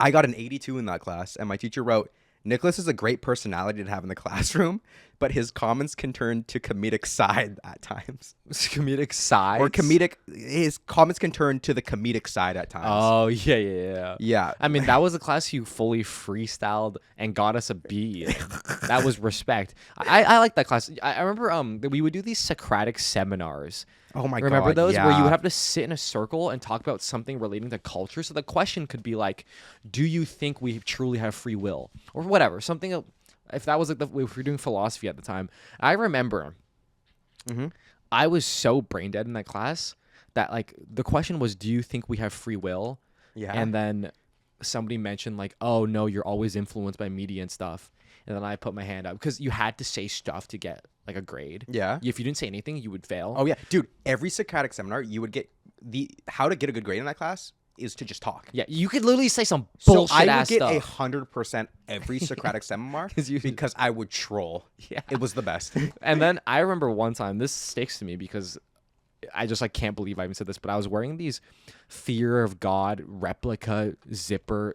I got an 82 in that class, and my teacher wrote, Nicholas is a great personality to have in the classroom, but his comments can turn to comedic side at times. Comedic side. Or his comments can turn to the comedic side at times. Oh, yeah. Yeah. I mean, that was a class you fully freestyled and got us a B. in. That was respect. I like that class. I remember we would do these Socratic seminars. Oh my god. Remember those yeah. where you would have to sit in a circle and talk about something relating to culture? So the question could be like, do you think we truly have free will? Or whatever. Something, if that was like, if we were doing philosophy at the time. I remember I was so brain dead in that class that like the question was, do you think we have free will? Yeah. And then somebody mentioned like, oh no, you're always influenced by media and stuff. And then I put my hand up because you had to say stuff to get like a grade. Yeah. If you didn't say anything, you would fail. Oh yeah, dude. Every Socratic seminar, you would get how to get a good grade in that class is to just talk. Yeah, you could literally say some So bullshit I would ass get stuff. 100% every Socratic seminar 'Cause you- because I would troll. Yeah. It was the best. And then I remember one time, this sticks to me because I just like can't believe I even said this, but I was wearing these Fear of God replica zipper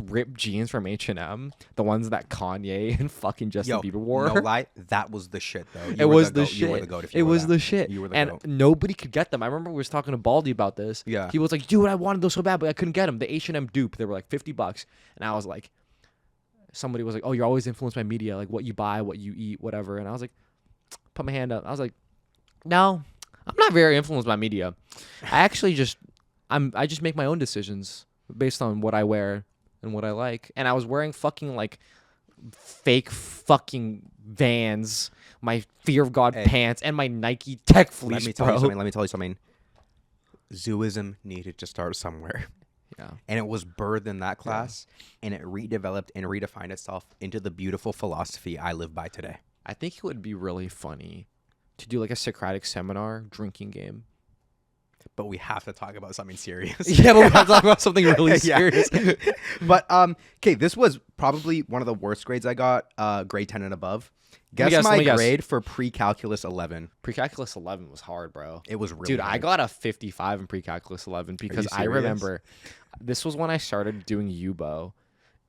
ripped jeans from H&M, the ones that Kanye and fucking Justin Bieber wore. No lie, that was the shit though. It was the shit. You were the goat if you It wore was that. the shit. You were the and goat. nobody could get them. I remember we was talking to Baldy about this. Yeah. He was like, dude, I wanted those so bad, but I couldn't get them. The H&M dupe, they were like $50. And I was like, somebody was like, oh, you're always influenced by media, like what you buy, what you eat, whatever. And I was like, put my hand up. I was like, no, I'm not very influenced by media. I actually I just make my own decisions based on what I wear and what I like. And I was wearing fucking like fake fucking Vans, my Fear of God pants, and my Nike Tech Fleece. Let me tell you something. Zooism needed to start somewhere. Yeah. And it was birthed in that class, and it redeveloped and redefined itself into the beautiful philosophy I live by today. I think it would be really funny to do like a Socratic seminar drinking game. But we have to talk about something serious. Yeah, but we have to talk about something really Yeah. serious. But okay, this was probably one of the worst grades I got, grade 10 and above. Let Guess me my guess. grade for pre-calculus 11. Pre-calculus 11 was hard, bro. It was really Dude, hard. I got a 55 in pre-calculus 11 because I serious? remember this was when I started doing UBO,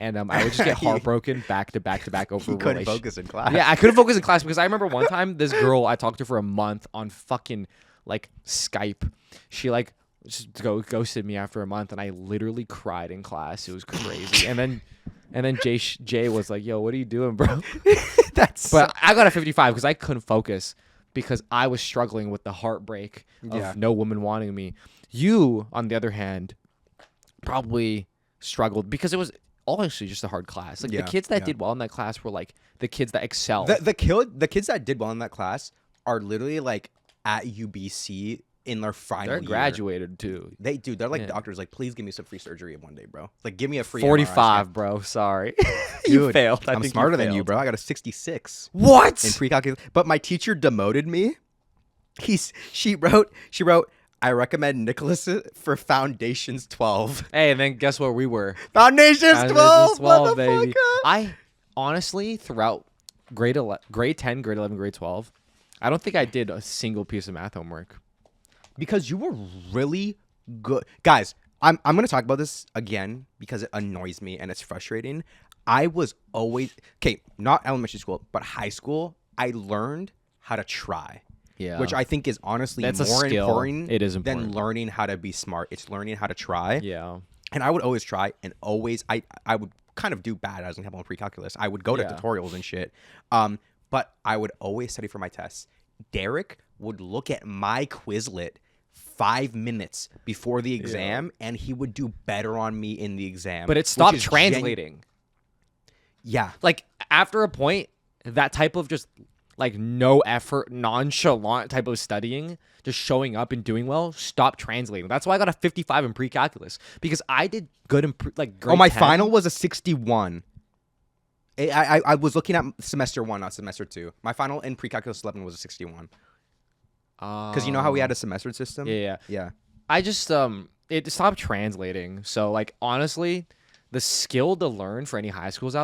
and I would just get heartbroken back to back to back over. You couldn't relation- focus in class. Yeah, I couldn't focus in class because I remember one time this girl I talked to for a month on fucking like Skype. She like just ghosted me after a month, and I literally cried in class. It was crazy. and then Jay was like, "Yo, what are you doing, bro?" But I got a 55 because I couldn't focus because I was struggling with the heartbreak of no woman wanting me. You, on the other hand, probably struggled because it was honestly just a hard class. Like the kids that did well in that class were like the kids that excelled. The kids that did well in that class are literally like at UBC in their final They're year. graduated too. They're like Yeah. doctors. Like, please give me some free surgery one day, bro. Like, give me a free 45, MRI bro. Sorry. scan. You Dude, failed. I I'm think smarter than you, failed. bro. I got a 66 What? in pre-calculus. But my teacher demoted me. She wrote, I recommend Nicholas for Foundations 12. Hey, and then guess what we were? Foundations 12, baby. motherfucker. I honestly, throughout grade 10, grade 11, grade 12, I don't think I did a single piece of math homework. Because you were really good. Guys, I'm going to talk about this again because it annoys me and it's frustrating. I was always, okay, not elementary school, but high school, I learned how to try. Yeah. Which I think is honestly That's a more skill. important, It is than important. learning how to be smart. It's learning how to try. Yeah. And I would always try, and always I would kind of do bad as an example in pre-calculus. I would go to Yeah. tutorials and shit. But I would always study for my tests. Derek would look at my Quizlet 5 minutes before the exam, and he would do better on me in the exam. But it which stopped is translating. Yeah. Like after a point, that type of just like no effort, nonchalant type of studying, just showing up and doing well, stopped translating. That's why I got a 55 in pre-calculus, because I did good in grade my 10. final was a 61. I was looking at semester 1, not semester 2. My final in pre-calculus 11 was a 61. Because you know how we had a semester system? Yeah. I just it stopped translating. So like honestly, the skill to learn for any high schoolers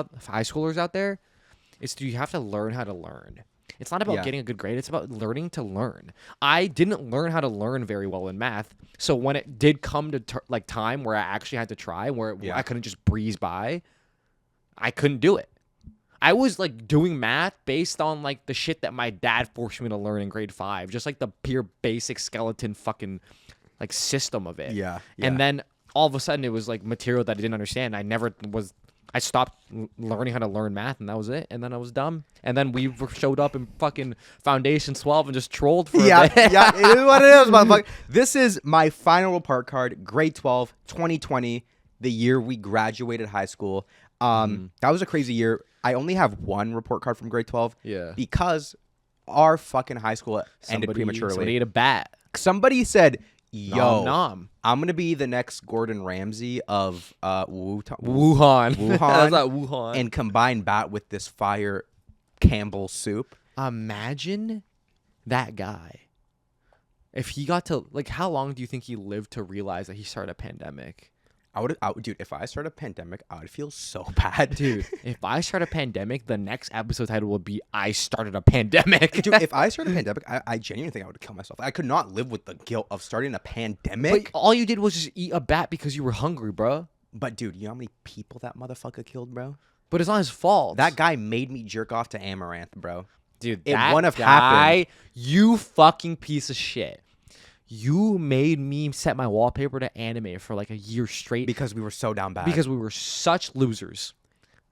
out there is you have to learn how to learn. It's not about getting a good grade. It's about learning to learn. I didn't learn how to learn very well in math. So when it did come to time where I actually had to try, where I couldn't just breeze by, I couldn't do it. I was like doing math based on like the shit that my dad forced me to learn in grade 5, just like the pure basic skeleton fucking like system of it. Yeah. And then all of a sudden it was like material that I didn't understand. I stopped learning how to learn math, and that was it. And then I was dumb. And then we showed up in fucking Foundation 12 and just trolled for a bit. Yeah, it is what it is, motherfucker. This is my final report card, grade 12, 2020, the year we graduated high school. That was a crazy year. I only have one report card from grade 12. Yeah. Because our fucking high school ended prematurely. Somebody ate a bat. Somebody said, yo, Nom. I'm going to be the next Gordon Ramsay of Wuhan. Wuhan. That's not Wuhan. And combine bat with this fire Campbell soup. Imagine that guy. If he got to, like, how long do you think he lived to realize that he started a pandemic? Dude, if I start a pandemic, I would feel so bad. Dude, if I start a pandemic, the next episode title will be I Started a Pandemic. Dude, if I started a pandemic, I genuinely think I would kill myself. I could not live with the guilt of starting a pandemic. But all you did was just eat a bat because you were hungry, bro. But dude, you know how many people that motherfucker killed, bro? But it's not his fault. That guy made me jerk off to Amaranth, bro. Dude, it that wouldn't have guy, happened. You fucking piece of shit. You made me set my wallpaper to anime for like a year straight. Because we were so down bad. Because we were such losers.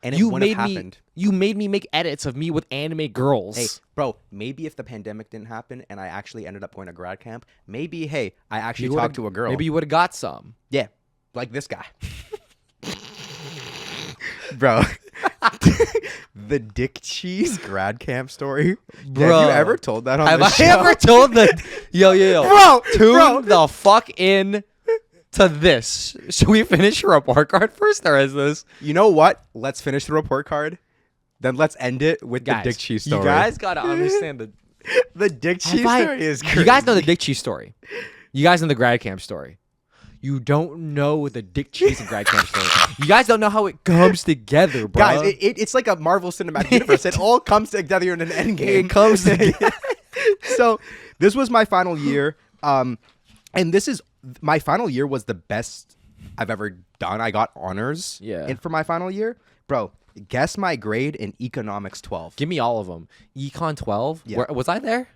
And it wouldn't have happened. You made me make edits of me with anime girls. Hey, bro, maybe if the pandemic didn't happen and I actually ended up going to grad camp, maybe, hey, I actually talked to a girl. Maybe you would have got some. Yeah, like this guy. Bro, the dick cheese grad camp story. Bro. Have you ever told that on Have the I show? ever told the yo? Bro, Tune the fuck in to this. Should we finish your report card first, or is this? You know what? Let's finish the report card. Then let's end it with Guys, the dick cheese story. You guys gotta understand the dick cheese story is crazy. You guys know the dick cheese story. You guys know the grad camp story. You don't know the dick cheese and grad camp story. You guys don't know how it comes together, bro. Guys, it's like a Marvel Cinematic Universe. It all comes together in an end game. It comes together. So this was my final year. And my final year was the best I've ever done. I got honors for my final year. Bro, guess my grade in economics 12. Give me all of them. Econ 12? Yeah. Was I there?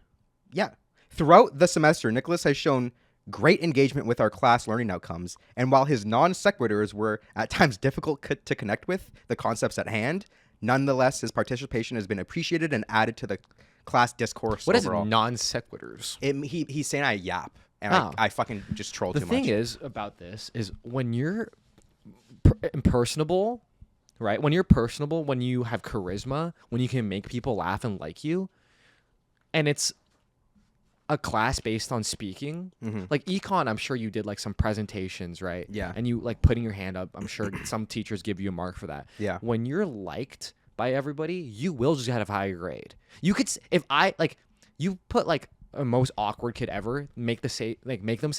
Yeah. Throughout the semester, Nicholas has shown great engagement with our class learning outcomes, and while his non sequiturs were at times difficult to connect with the concepts at hand, nonetheless, his participation has been appreciated and added to the class discourse overall. What is non sequiturs? He's saying I yap, and I fucking just troll too much. The thing is about this is when you're impersonable, right? When you're personable, when you have charisma, when you can make people laugh and like you, and it's a class based on speaking, like econ, I'm sure you did like some presentations, right? Yeah. And you like putting your hand up. I'm sure some teachers give you a mark for that. Yeah. When you're liked by everybody, you will just have a higher grade. You could, if I like, you put like a most awkward kid ever, make them say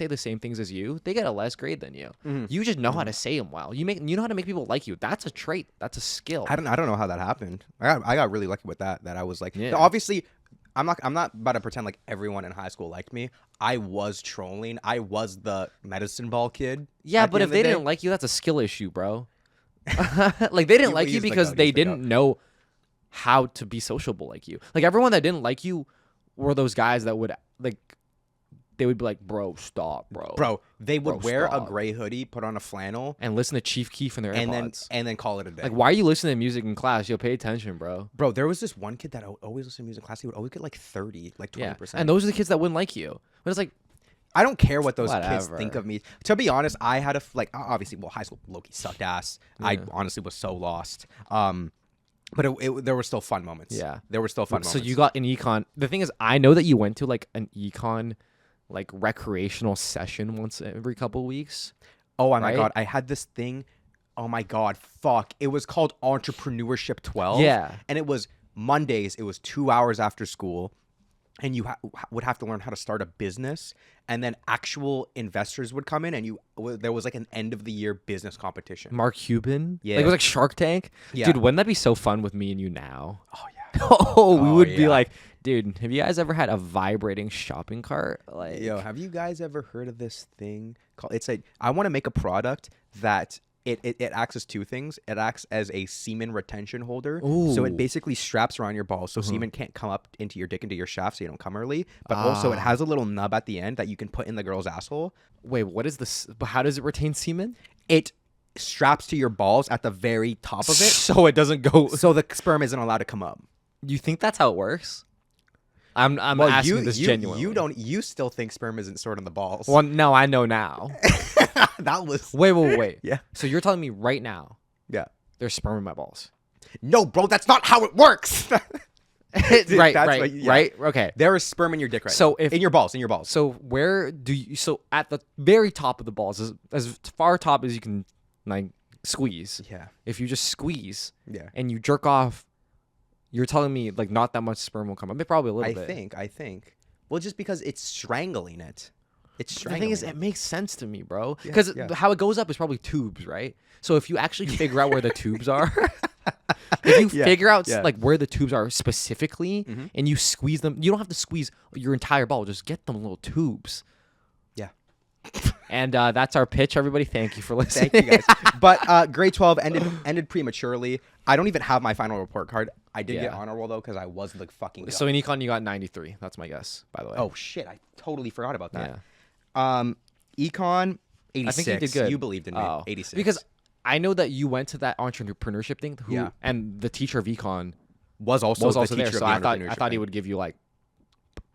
the same things as you, they get a less grade than you. You just know how to say them well. You know how to make people like you. That's a trait. That's a skill. I don't know how that happened. I got really lucky with that. That I was like, Yeah. obviously. I'm not about to pretend like everyone in high school liked me. I was trolling. I was the medicine ball kid. Yeah, at but the if end of they the day. didn't like you, that's a skill issue, bro. Like they didn't like you use the because goat, they use the didn't goat. know how to be sociable like you. Like everyone that didn't like you were those guys that would like they would be like, bro, stop, bro. Bro, they would wear stop. a gray hoodie, put on a flannel, And listen to Chief Keef in their AirPods. and then call it a day. Like, why are you listening to music in class? You'll pay attention, bro. Bro, there was this one kid that always listened to music in class. He would always get like 30, like 20%. Yeah. And those are the kids that wouldn't like you. But it's like, I don't care what those kids Whatever. think of me. To be honest, I had obviously, well, high school low-key sucked ass. I honestly was so lost. But there were still fun moments. Yeah. There were still fun so moments. you got an econ. The thing is, I know that you went to like an econ, like recreational session once every couple weeks. Oh my right? God. I had this thing. Oh my God. Fuck. It was called Entrepreneurship 12. Yeah. And it was Mondays. It was 2 hours after school. And you would have to learn how to start a business. And then actual investors would come in and there was like an end of the year business competition. Mark Cuban. Yeah. Like, it was like Shark Tank. Yeah. Dude, wouldn't that be so fun with me and you now? Oh, yeah. Oh, we Oh, would be yeah. like, dude, have you guys ever had a vibrating shopping cart? Like, Yo, have you guys ever heard of this thing called? I want to make a product that it acts as two things. It acts as a semen retention holder. So it Ooh. basically straps around your balls, so semen can't come up into your dick, into your shaft, so you don't come early. But also, it has a little nub at the end that you can put in the girl's asshole. wait, what is this? But how does it retain semen? It straps to your balls at the very top of it, So it doesn't go. so the sperm isn't allowed to come up. You think that's how it works? I'm Well, asking this genuinely. You still think sperm isn't stored in the balls? Well, no, I know now. That was Wait. Yeah. So you're telling me right now yeah. there's sperm in my balls? No, bro, that's not how it works. Dude, right. yeah. Right. Okay. There is sperm in your dick right So now. if- in your balls. So where do you? So at the very top of the balls, as far top as you can, like squeeze. Yeah. If you just squeeze Yeah. and you jerk off, you're telling me like not that much sperm will come up. Maybe probably a little bit. I think. Well, just because it's strangling it. It's The strangling thing is, it. it makes sense to me, bro. Yeah, Because yeah. how it goes up is probably tubes, right? So if you actually figure out where the tubes are, if you Yeah, figure out yeah. like where the tubes are specifically, Mm-hmm. and you squeeze them, you don't have to squeeze your entire ball. Just get them little tubes. Yeah. And that's our pitch, everybody. Thank you for listening. Thank you guys. But grade 12 ended prematurely. I don't even have my final report card. I did get Yeah. honor roll though because I was the fucking. So in econ, you got 93. That's my guess, by the way. Oh shit! I totally forgot about that. yeah. Econ 86. I think you did good. You believed in me. Oh. 86. Because I know that you went to that entrepreneurship thing. Yeah. And the teacher of econ was also was the also there. teacher So of the I entrepreneurship thought he thing. would give you like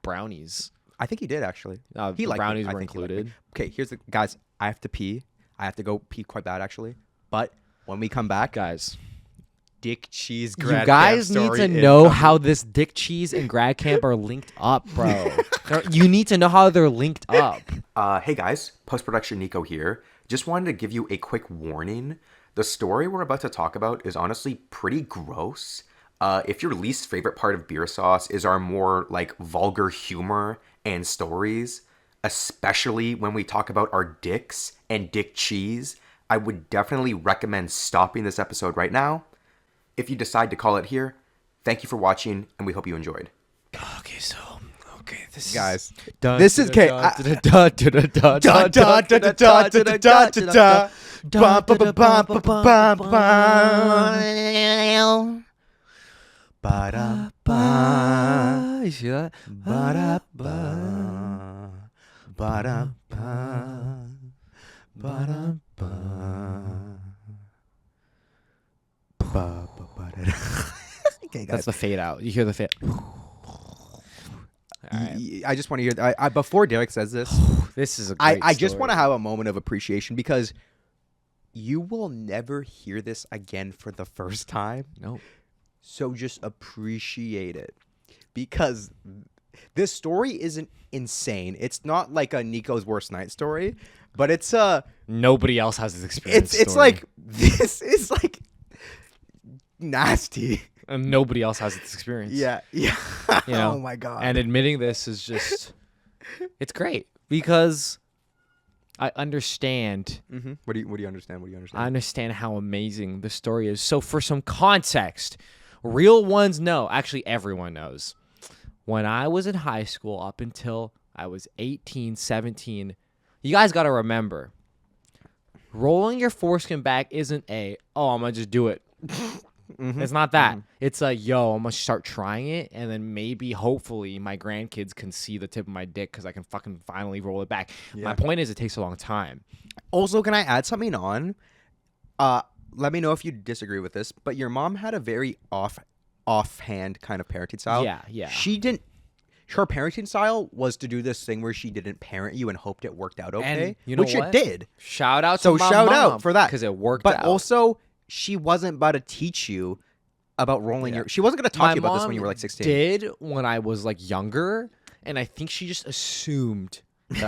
brownies. I think he did actually. The He liked me. brownies I were think he liked me. included. Okay, here's the guys. I have to pee. I have to go pee quite bad actually. But when we come back, Guys, Dick Cheese you Grad guys Camp need story to is know coming. how this Dick Cheese and Grad Camp are linked up, bro. You need to know how they're linked up. Hey guys, post-production Nico here. Just wanted to give you a quick warning. The story we're about to talk about is honestly pretty gross. If your least favorite part of BeerSos is our more like vulgar humor and stories, especially when we talk about our dicks and dick cheese, I would definitely recommend stopping this episode right now. If you decide to call it here, thank you for watching and we hope you enjoyed. Okay, this Guys, this is K. You see that? Okay, That's guys. the fade out. You hear the fade. I just want to hear. I before Derek says this, This is a great I just story. want to have a moment of appreciation because you will never hear this again for the first time. No. So just appreciate it because this story isn't insane. It's not like a Nico's worst night story, but it's Nobody else has this experience. it's story. like this is like nasty. And nobody else has this experience. Yeah. You know? Oh my god. And admitting this is just, it's great because I understand. mm-hmm. What do you understand? What do you understand? I understand how amazing the story is. So for some context, real ones know. Actually, everyone knows. When I was in high school up until I was 18, 17, you guys got to remember, rolling your foreskin back isn't I'm going to just do it. It's not that. It's like, yo, I'm gonna start trying it, and then maybe, hopefully, my grandkids can see the tip of my dick because I can fucking finally roll it back. Yeah. My point is, it takes a long time. Also, can I add something on? Let me know if you disagree with this, but your mom had a very offhand kind of parenting style. Yeah. She didn't. Her parenting style was to do this thing where she didn't parent you and hoped it worked out okay, And you know which what? it did. Shout out to So my shout mom out for that because it worked But out. also, she wasn't about to teach you about rolling Yeah. your. She wasn't going to talk My to you about this when mom you were like 16. Did when I was like younger, and I think she just assumed that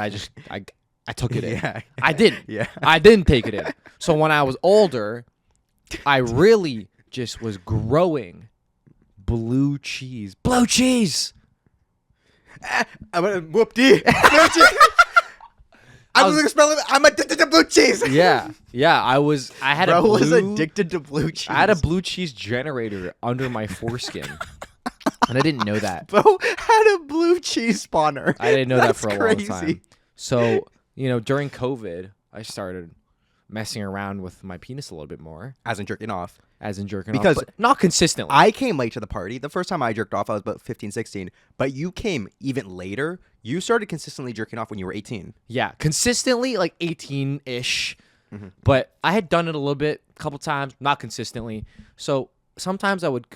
I took it in. Yeah. I didn't. Yeah. I didn't take it in. So when I was older, I really just was growing blue cheese. Blue cheese. I'm gonna whoop D. I was gonna spell it. I'm addicted to blue cheese. Yeah. I had Bro a blue, was addicted to blue cheese. I had a blue cheese generator under my foreskin. And I didn't know that. Bro had a blue cheese spawner. I didn't know that That's for a crazy. long time. So, during COVID, I started messing around with my penis a little bit more, As in jerking off. as in jerking Because off, but not consistently. I came late to the party. The first time I jerked off, I was about 15, 16. But you came even later. You started consistently jerking off when you were 18. Yeah, consistently, like 18-ish. Mm-hmm. But I had done it a little bit, a couple times, not consistently. So sometimes I would,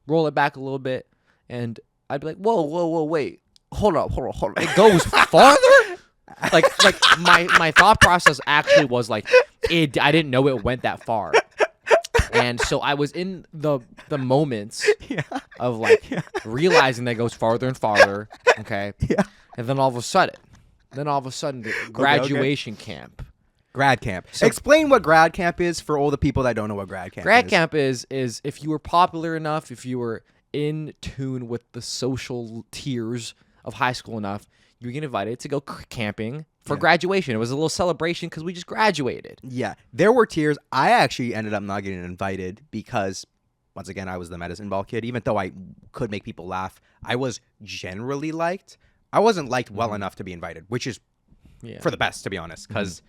roll it back a little bit, and I'd be like, whoa, wait. Hold up. It goes farther? like my thought process actually was like, I didn't know it went that far. And so I was in the moments of like realizing that it goes farther and farther. Okay. Yeah. And then all of a sudden, the graduation camp. Grad camp. Explain what grad camp is for all the people that don't know what grad camp Grad is. camp is if you were popular enough, if you were in tune with the social tiers of high school enough, you get invited to go camping for graduation. It was a little celebration because we just graduated. Yeah. There were tiers. I actually ended up not getting invited because, once again, I was the medicine ball kid. Even though I could make people laugh, I was generally liked. I wasn't liked well enough to be invited, which is for the best, to be honest, because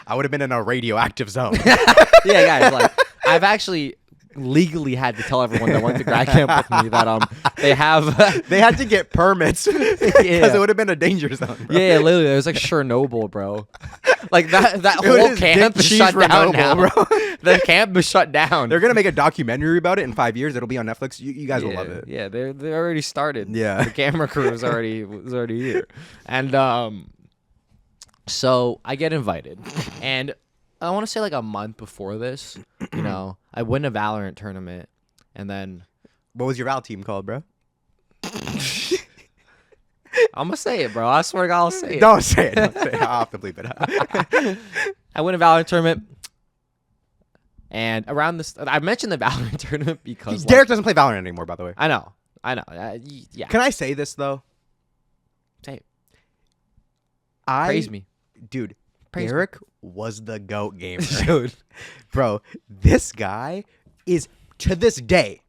I would have been in a radioactive zone. Yeah, guys, like I've actually legally had to tell everyone that went to grad camp with me that they have They had to get permits because it would have been a danger zone. Bro. yeah, literally it was like Chernobyl, bro. Like that It whole was camp dick is cheese shut down Chernobyl, now. bro. The camp is shut down. They're gonna make a documentary about it in 5 years. It'll be on Netflix. You guys will love it. Yeah, they already started. Yeah. The camera crew was already here, and so I get invited, and I want to say like a month before this, I win a Valorant tournament, and then What was your Val team called, bro? I'm gonna say it, bro. I swear to God, I'll say it. Don't say it. Don't say it. I'll have to bleep it out. I win a Valorant tournament, and around this, I mentioned the Valorant tournament because Derek doesn't play Valorant anymore, by the way. I know. Yeah. Can I say this though? Say it. I Praise me. Dude, Praise Derek was the GOAT gamer. Dude. Bro, this guy is to this day,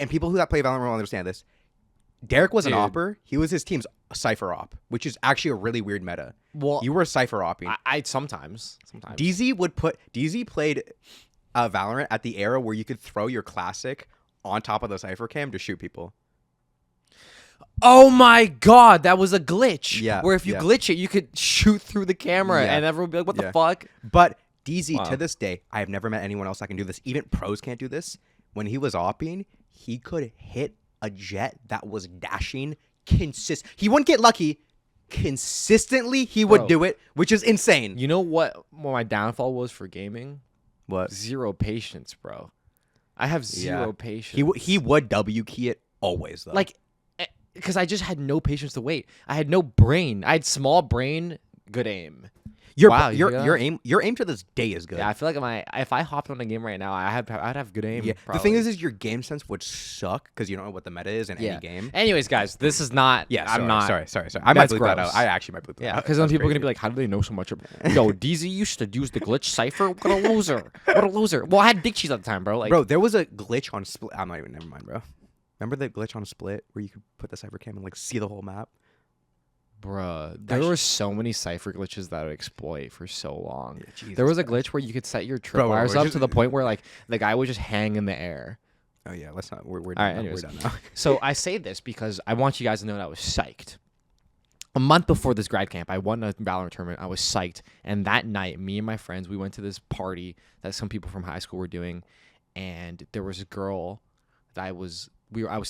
and people who that play Valorant will understand this. Derek was an Dude. opper. He was his team's Cypher op, which is actually a really weird meta. Well, You were Cypher opping. I sometimes. DZ played Valorant at the era where you could throw your classic on top of the Cypher cam to shoot people. Oh my God, that was a glitch. Yeah, Where if you yeah. glitch it, you could shoot through the camera, Yeah. and everyone would be like, "What Yeah. the fuck?" But DZ, Wow. to this day, I have never met anyone else that can do this. Even pros can't do this. When he was opping, he could hit a jet that was dashing He wouldn't get lucky. Consistently, he would Bro. do it, which is insane. You know what my downfall was for gaming? What? Zero patience, bro. I have zero patience. He would W key it always, though. like, because I just had no patience to wait. I had no brain. I had small brain, good aim. Wow, you hear that? your aim to this day is good. Yeah, I feel like if I hopped on a game right now, I'd have good aim. Yeah. Probably. The thing is your game sense would suck because you don't know what the meta is in any game. Anyways, guys, this is not. Yeah, I'm not. Sorry. I might That's bleep that out. gross. I actually might bleep that Yeah, out. because then That's people are crazy. gonna be like, "How do they know so much?" Yo, DZ used to use the glitch cipher. What a loser! What a loser! Well, I had dick cheese at the time, bro. Like, Bro, there was a glitch on Split. I'm not even. Never mind, bro. Remember the glitch on Split where you could put the cyber cam and like see the whole map? Bruh, there were so many cipher glitches that I would exploit for so long. Jesus There was a Christ. glitch where you could set your Bro, tripwires we're up just- to the point where like the guy would just hang in the air. Oh yeah, let's not. We're All done. right, Now. anyways. We're done now. So I say this because I want you guys to know that I was psyched. A month before this grad camp, I won a Valorant tournament. I was psyched. And that night, me and my friends, we went to this party that some people from high school were doing. And there was a girl that I was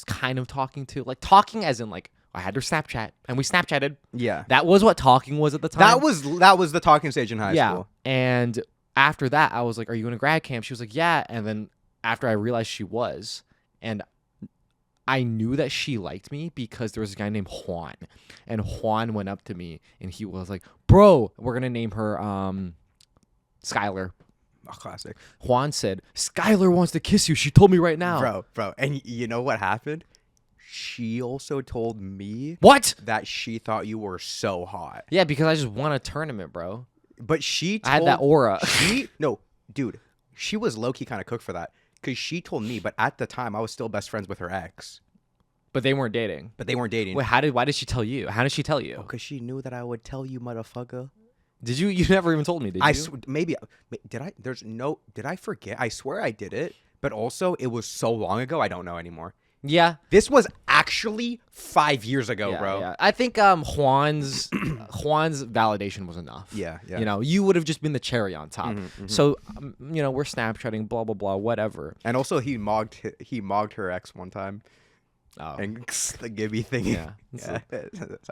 kind of talking to. Like talking as in like I had her Snapchat and we Snapchatted. Yeah, That was what talking was at the time. that was the talking stage in high school. And after that, I was like, "Are you in a grad camp?" She was like, "Yeah." And then after I realized she was, and I knew that she liked me because there was a guy named Juan, and Juan went up to me and he was like, "Bro, we're gonna name her Skylar." Oh, classic, Juan said, "Skylar wants to kiss you. She told me right now." bro. And you know what happened? She also told me What? that she thought you were so hot. Yeah, because I just won a tournament, bro. But she told, I had that aura. No, dude, she was low key kind of cooked for that because she told me. But at the time, I was still best friends with her ex. But they weren't dating. But they weren't dating. Wait, why did she tell you? How did she tell you? Because she knew that I would tell you, motherfucker. Did you? You never even told me, did you? Maybe did I? Did I forget? I swear I did it. But also, it was so long ago. I don't know anymore. Yeah. This was actually 5 years ago, Yeah, bro. yeah. I think Juan's validation was enough. Yeah. You know, you would have just been the cherry on top. So, you know, we're Snapchatting, blah blah blah, whatever. And also, he mogged her ex one time. Oh. And the Gibby thing. Yeah. Yeah.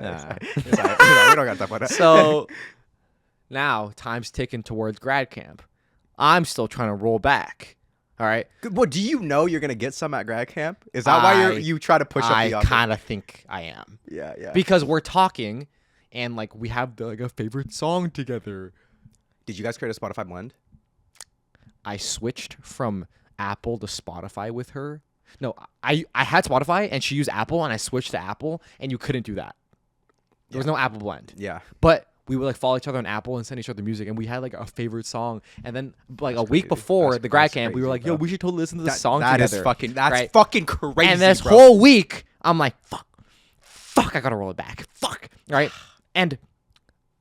Nah. We don't got to talk about that. So now time's ticking towards grad camp. I'm still trying to roll back. All right. Well, do you know you're gonna get some at grad camp? Is that why you try to push up the I offer? kind of think I am. Yeah. Because we're talking, and like we have like a favorite song together. Did you guys create a Spotify blend? I switched from Apple to Spotify with her. No, I had Spotify and she used Apple and I switched to Apple and you couldn't do that. There was no Apple blend. Yeah. But we would like follow each other on Apple and send each other music and we had like a favorite song. And then like a week before the grad camp, we were like, yo, we should totally listen to this song That together. is fucking. That's right? fucking crazy. And this bro. whole week, I'm like, fuck, I gotta roll it back. Fuck. Right? And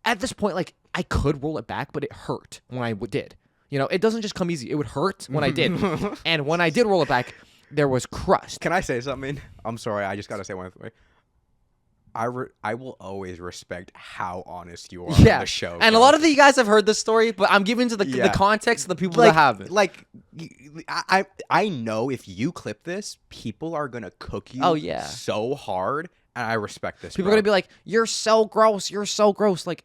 at this point, like, I could roll it back, but it hurt when I did. You know, it doesn't just come easy. It would hurt when I did. And when I did roll it back, there was crust. Can I say something? I'm sorry. I just gotta say one thing. I will always respect how honest you are on the show. And bro. a lot of you guys have heard this story, but I'm giving to the context of the people that haven't. Like, I know if you clip this, people are gonna cook you. Oh, yeah. So hard, and I respect this. People are gonna be like, "You're so gross. You're so gross." Like,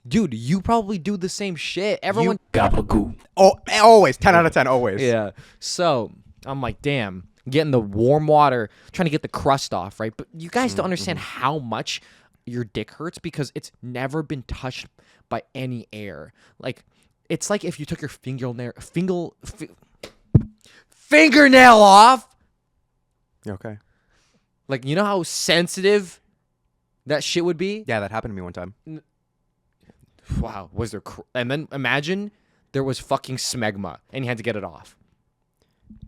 dude, you probably do the same shit. Everyone gabagoo. Oh, always 10 out of 10. Always. Yeah. So I'm like, damn, getting the warm water, trying to get the crust off, right? But you guys don't understand how much your dick hurts because it's never been touched by any air. Like, it's like if you took your fingernail off. Okay. Like, you know how sensitive that shit would be? Yeah, that happened to me one time. Wow. Was there? And then imagine there was fucking smegma and you had to get it off.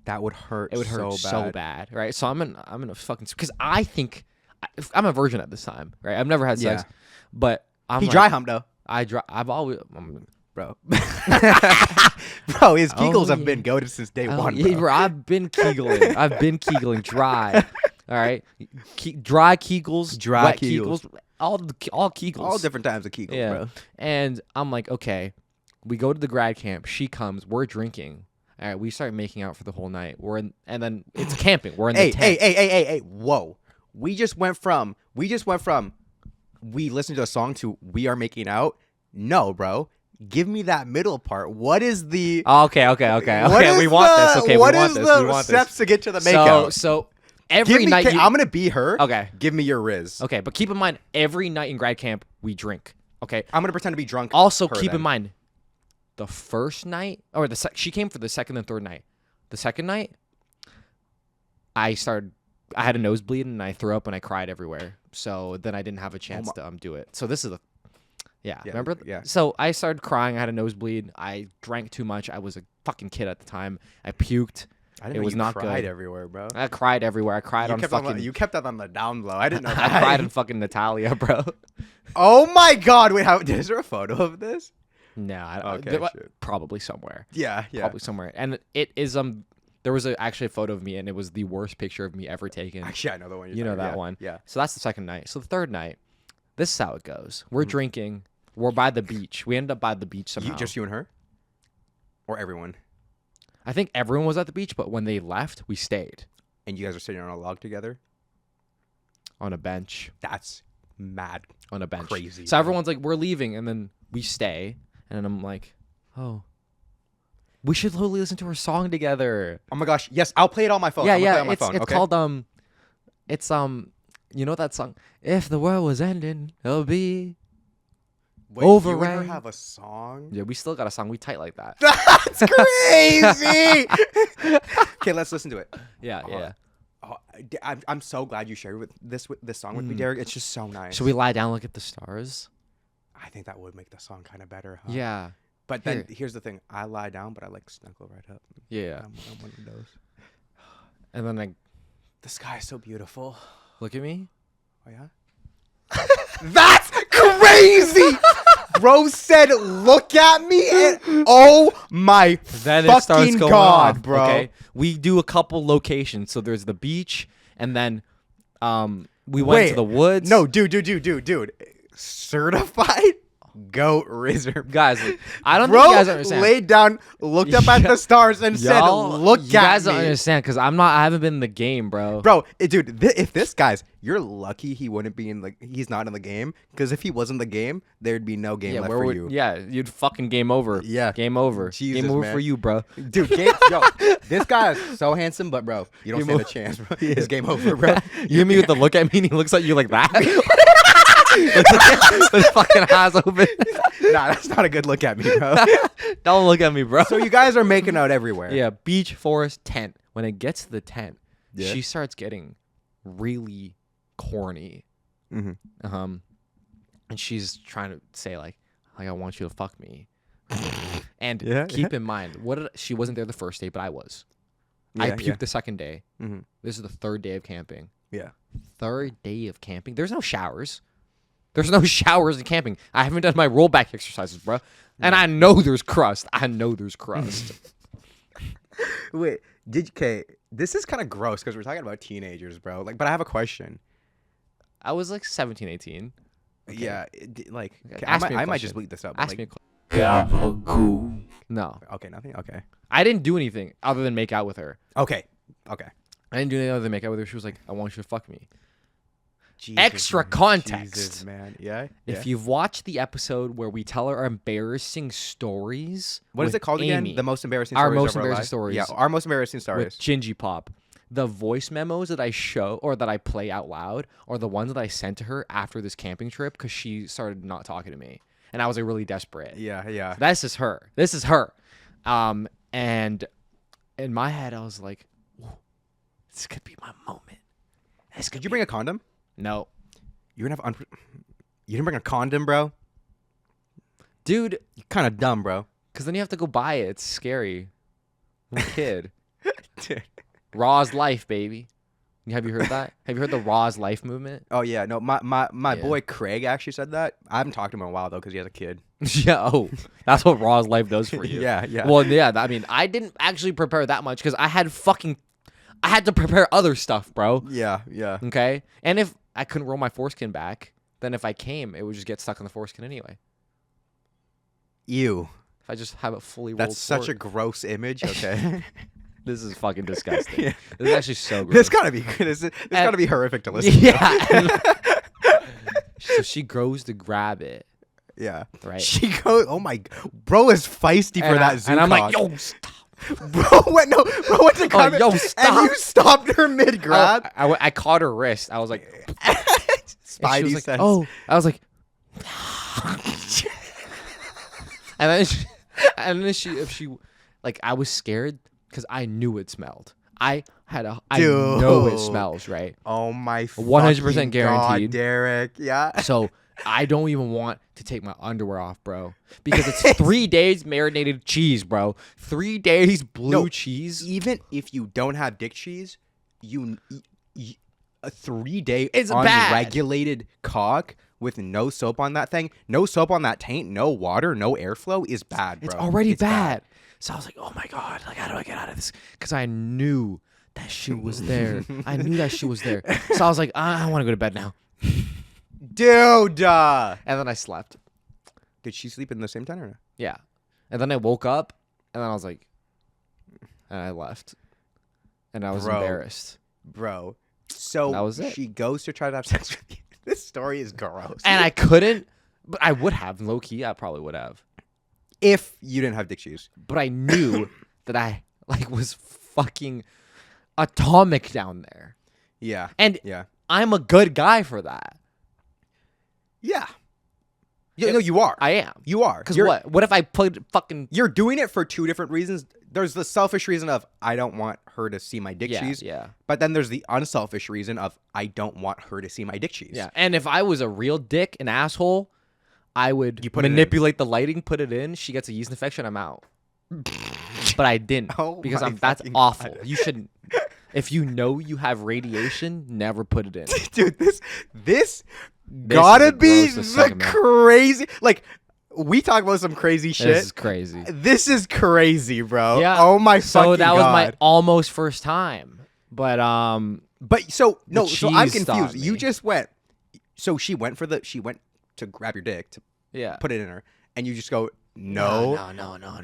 That would hurt. It would hurt so so bad, right? So I'm in a fucking because I think I'm a virgin at this time, right? I've never had sex, but I'm He like, dry humped though, I've always bro. Bro, his Kegels have been goated since day one. Yeah, Bro. bro, I've been Kegling. I've been Kegling dry. All right, dry Kegels, Dry wet Kegels. all Kegels, All different times of Kegels, yeah. bro. And I'm like, okay, we go to the grad camp. She comes. We're drinking. All right, we start making out for the whole night. And then it's camping. We're in the tent. Hey, whoa. We just went from we listened to a song to we are making out. No, bro. Give me that middle part. What is the Okay. what We is want the- this. Okay, what we want is this. the We want steps this. to get to the makeout? So every night I'm gonna be her. Okay. Give me your Riz. Okay, but keep in mind, every night in grad camp we drink. Okay. I'm gonna pretend to be drunk. Also, her keep then. in mind, the first night or she came for the second and third night. The second night, I had a nosebleed and I threw up and I cried everywhere. So then I didn't have a chance to do it. So this is remember? Yeah. So I started crying. I had a nosebleed. I drank too much. I was a fucking kid at the time. I puked. I didn't It know was you not cried good. everywhere, bro. I cried everywhere. I cried on fucking. You kept that on the down low. I didn't know I that. cried on fucking Natalia, bro. Oh my god! Wait, is there a photo of this? No, Okay, shit. probably somewhere. Yeah. Probably somewhere. And it is there was actually a photo of me, and it was the worst picture of me ever taken. Actually, I know the one. You know that one. Yeah. So that's the second night. So the third night, this is how it goes. We're drinking. We're by the beach. We ended up by the beach somehow. Just you and her, or everyone? I think everyone was at the beach, but when they left, we stayed And you guys are sitting on a log together. on a bench. That's mad. On a bench. Crazy, So bro. everyone's like, we're leaving, and then we stay, and then I'm like, oh, we should totally listen to her song together. Oh my gosh! Yes, I'll play it on my phone. Yeah, I'm gonna play it yeah. on my It's phone. it's Okay? called it's you know that song? If the world was ending, it'll be. Wait, you and her Overranked. have a song? Yeah, we still got a song. We tight like that. That's crazy. Okay, let's listen to it. Yeah, Hold yeah. on. Oh, I'm so glad you shared this song with me, Derek. It's just so nice. Should we lie down, look at the stars? I think that would make the song kind of better. Huh? Yeah. But then Here. here's the thing: I lie down, but I like snuggle right up. Yeah. I'm one of those. And then The sky is so beautiful. look at me. Oh yeah. That's crazy. Bro said, "Look at me," and oh my Then fucking it starts going god, off, bro. Okay. We do a couple locations. So there's the beach, and then we went to the woods. No, dude. Certified goat rizzer. Guys, I don't Bro think you guys understand. laid down, looked up at the stars, and said, Y'all- "Look you at guys me." don't understand because I haven't been in the game, bro. Bro, dude, if this guy's, you're lucky he wouldn't be in he's not in the game, because if he was in the game, there'd be no game Yeah, left where for would you. Yeah, you'd fucking game over. Yeah. Game over. Jesus, game over man. for you, bro. Dude, yo, this guy is so handsome, but bro, you don't stand a chance, bro. It's game over, bro. You hit me with the look at me, and he looks at you like that. with his fucking eyes open. Nah, that's not a good look at me, bro. Don't look at me, bro. So you guys are making out everywhere. Yeah, beach, forest, tent. When it gets to the tent, Yeah. she starts getting really corny. Mm-hmm. And she's trying to say like I want you to fuck me. And Yeah, keep in mind, she wasn't there the first day, but I was. I puked the second day. Mm-hmm. This is the third day of camping. Yeah. Third day of camping. There's no showers. There's no showers in camping. I haven't done my rollback exercises, bro. And I know there's crust. Wait, this is kind of gross because we're talking about teenagers, bro. But I have a question. I was like 17, 18. Okay. Yeah, Ask me a I might question. just bleep this up. Ask me a question. No. Okay, nothing. Okay. I didn't do anything other than make out with her. Okay. I didn't do anything other than make out with her. She was like, I want you to fuck me. Jesus, Extra man. context. Jesus, man. Yeah. If you've watched the episode where we tell our embarrassing stories, What is with it called Amy, again? The most embarrassing Our stories most of our embarrassing life? stories. Yeah, our most embarrassing with stories. Gingy Pop, the voice memos that I show or that I play out loud are the ones that I sent to her after this camping trip because she started not talking to me. And I was like really desperate. Yeah. This is her. And in my head, I was like, "Ooh, this could be my moment. Did you bring a condom? No. You didn't bring a condom, bro? Dude, You're kind of dumb, bro. because then you have to go buy it. It's scary. I'm a kid. Dude. Raw's life, baby. Have you heard that? Have you heard the Raw's life movement? Oh, yeah. No, my Yeah. boy Craig actually said that. I haven't talked to him in a while, though, because he has a kid. Yeah. Oh, that's what Raw's life does for you. Yeah. Well, yeah. I mean, I didn't actually prepare that much because I had to prepare other stuff, bro. Yeah. Okay. And if I couldn't roll my foreskin back, then if I came, it would just get stuck in the foreskin anyway. Ew. If I just have it fully rolled. That's such a forward. gross image. Okay. This is fucking disgusting. Yeah. This is actually so gross. This gotta be gotta be horrific to listen to. Yeah. So she goes to grab it, Yeah. right? She goes, oh my, bro is feisty for that zoo and I'm like, cock. yo, stop. Bro went to grab yo, it, stop. and you stopped her mid grab. I caught her wrist. I was like, and she Spidey was like, sense. oh, I was like, and then she, like, I was scared because I knew it smelled. I know it Dude. smells, right? Oh my 100% fucking guaranteed. God, Derek. Yeah. So I don't even want to take my underwear off, bro, because it's 3 days marinated cheese, bro. 3 days blue cheese. Even if you don't have dick cheese, a 3-day It's bad. unregulated cock with no soap on that thing, no soap on that taint, no water, no airflow is bad, bro. It's already bad. So I was like, oh my God, like, how do I get out of this? Because I knew that shit was there. I knew that shit was there. So I was like, I want to go to bed now. Dude. And then I slept. Did she sleep in the same tent or no? Yeah. And then I woke up, and then I was like, and I left. And I was embarrassed. Bro. So that was it. She goes to try to have sex with you. This story is gross. And I couldn't, but I would have. Low key, I probably would have. If you didn't have dick cheese. But I knew that I was fucking atomic down there. Yeah. And yeah. I'm a good guy for that. Yeah. No, you are. I am. You are. Because what? What if I put fucking... You're doing it for 2 different reasons. There's the selfish reason of I don't want her to see my dick cheese. Yeah. But then there's the unselfish reason of I don't want her to see my dick cheese. Yeah. And if I was a real dick, an asshole, I would put manipulate the lighting, put it in. She gets a yeast infection, I'm out. But I didn't. Because that's awful. You shouldn't. If you know you have radiation, never put it in. Dude, this gotta be the man. crazy. Like, we talk about some crazy shit. This is crazy. This is crazy, bro. Yeah. Oh my fucking god. So that was my almost first time. But so no, so I'm cheese confused. stopped You me. just went. So she went to grab your dick to put it in her, and you just go no.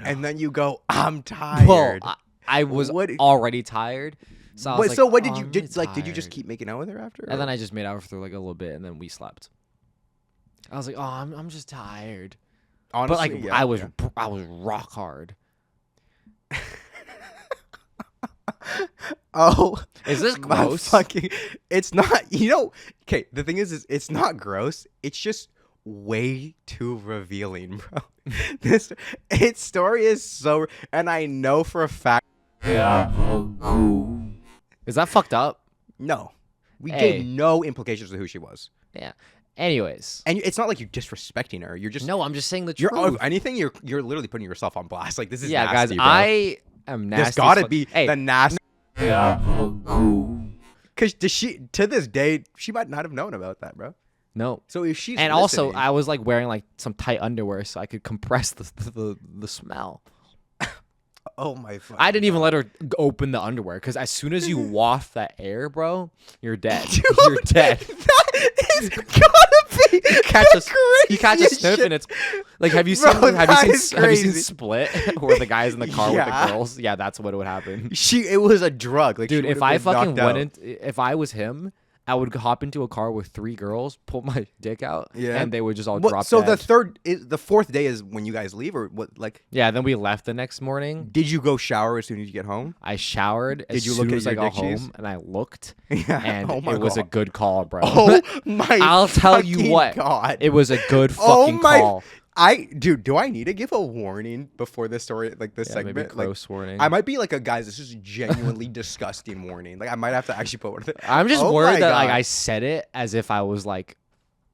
And then you go, I'm tired. Well, I was already tired. So I was like, so what did oh, you I'm did? really Like, did you just tired. keep making out with her after? And then I just made out with her like a little bit, and then we slept. I was like, oh, I'm just tired. Honestly, But like, I was rock hard. Oh, is this my gross? It's not. You know. Okay. The thing is it's not gross. It's just way too revealing, bro. Its story is so, and I know for a fact. Yeah. Is that fucked up? No, we Hey. gave no implications of who she was. Yeah. Anyways. And it's not like you're disrespecting her. You're just No, I'm just saying the You're truth. if anything. You're literally putting yourself on blast. Like this is Yeah, nasty, guys. bro. I am nasty. There's gotta as fuck. be Hey, the nasty. Yeah. Because she to this day she might not have known about that, bro. No. So if she's And also, listening- I was like wearing like some tight underwear so I could compress the smell. oh my. I didn't even let her open the underwear because as soon as you waft that air, bro, you're dead. Dude, You're dead. That is gotta be You catch a craziest sniff shit. and it's like have you Bro, seen that is have you seen crazy. Split where the guy's in the car with Yeah. the girls? Yeah, that's what would happen. It was a drug, like Dude, she if would've I been fucking knocked went out. if I was him, I would hop into a car with 3 girls, pull my dick out, and they would just all drop So dead. the 4th day is when you guys leave, or what? Like, Yeah, then we left the next morning. did you go shower as soon as you get home? I showered as Did you soon look at as I your got dick cheese? home, and I looked, Yeah. and Oh my it was a God. good call, bro. Oh my! I'll tell you fucking what, God. it was a good Oh fucking my! call. Dude, do I need to give a warning before this story, like this Yeah, maybe segment? Like, gross warning. I might be like a guys. This is genuinely disgusting warning. Like I might have to actually put one of it. I'm just Oh my worried that like God. I said it as if I was like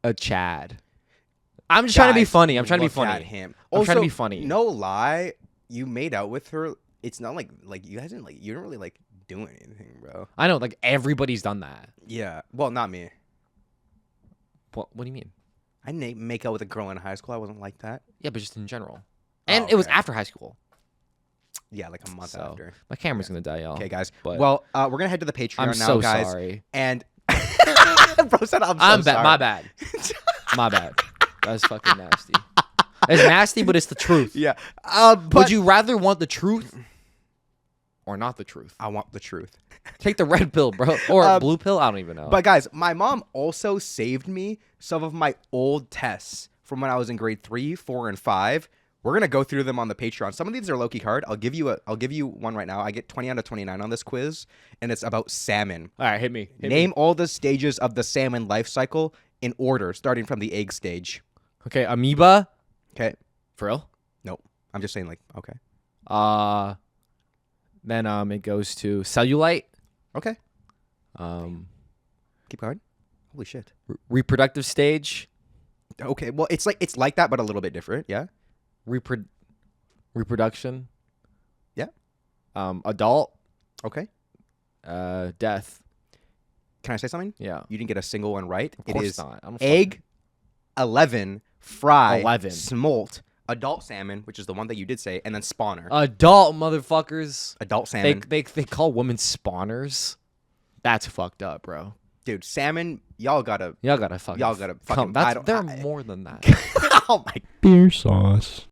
a Chad. I'm just trying to be Guys, funny. I'm trying to be look funny. at him. I'm trying to Also, be funny. No lie, you made out with her. It's not like you guys didn't you don't really like do anything, bro. I know, like everybody's done that. Yeah. Well, not me. What do you mean? I didn't make out with a girl in high school. I wasn't like that. Yeah, but just in general. Oh, And it was okay. after high school. Yeah, like a month So, after. my camera's gonna die, y'all. Okay, guys. But Well, we're gonna head to the Patreon I'm now, so guys. sorry. And bro said I'm so sorry. My bad. My bad. That's fucking nasty. It's nasty, but it's the truth. Yeah. But Would you rather want the truth or not the truth? I want the truth. Take the red pill, bro, or blue pill. I don't even know. But guys, my mom also saved me some of my old tests from when I was in grade 3, 4, and 5. We're gonna go through them on the Patreon. Some of these are low-key hard. I'll give you one right now. I get 20 out of 29 on this quiz, and it's about salmon. all right, hit me. Name all the stages of the salmon life cycle in order, starting from the egg stage. Okay, amoeba. Okay. For real? Nope. I'm just saying, like, okay. Then it goes to cellulite. Okay. Um, Keep going. Holy shit. reproductive stage. Okay, well, it's like that, but a little bit different. Yeah. Reproduction. Yeah. Adult. Okay. Death. Can I say something? Yeah. You didn't get a single one right. Of course It is not. I don't egg, 11, fry, 11. smolt, adult salmon, which is the one that you did say, and then spawner. Adult motherfuckers. Adult salmon. They call women spawners. That's fucked up, bro. Dude, salmon, y'all gotta Y'all gotta fucking. come. There are more than that. Oh my BeerSos.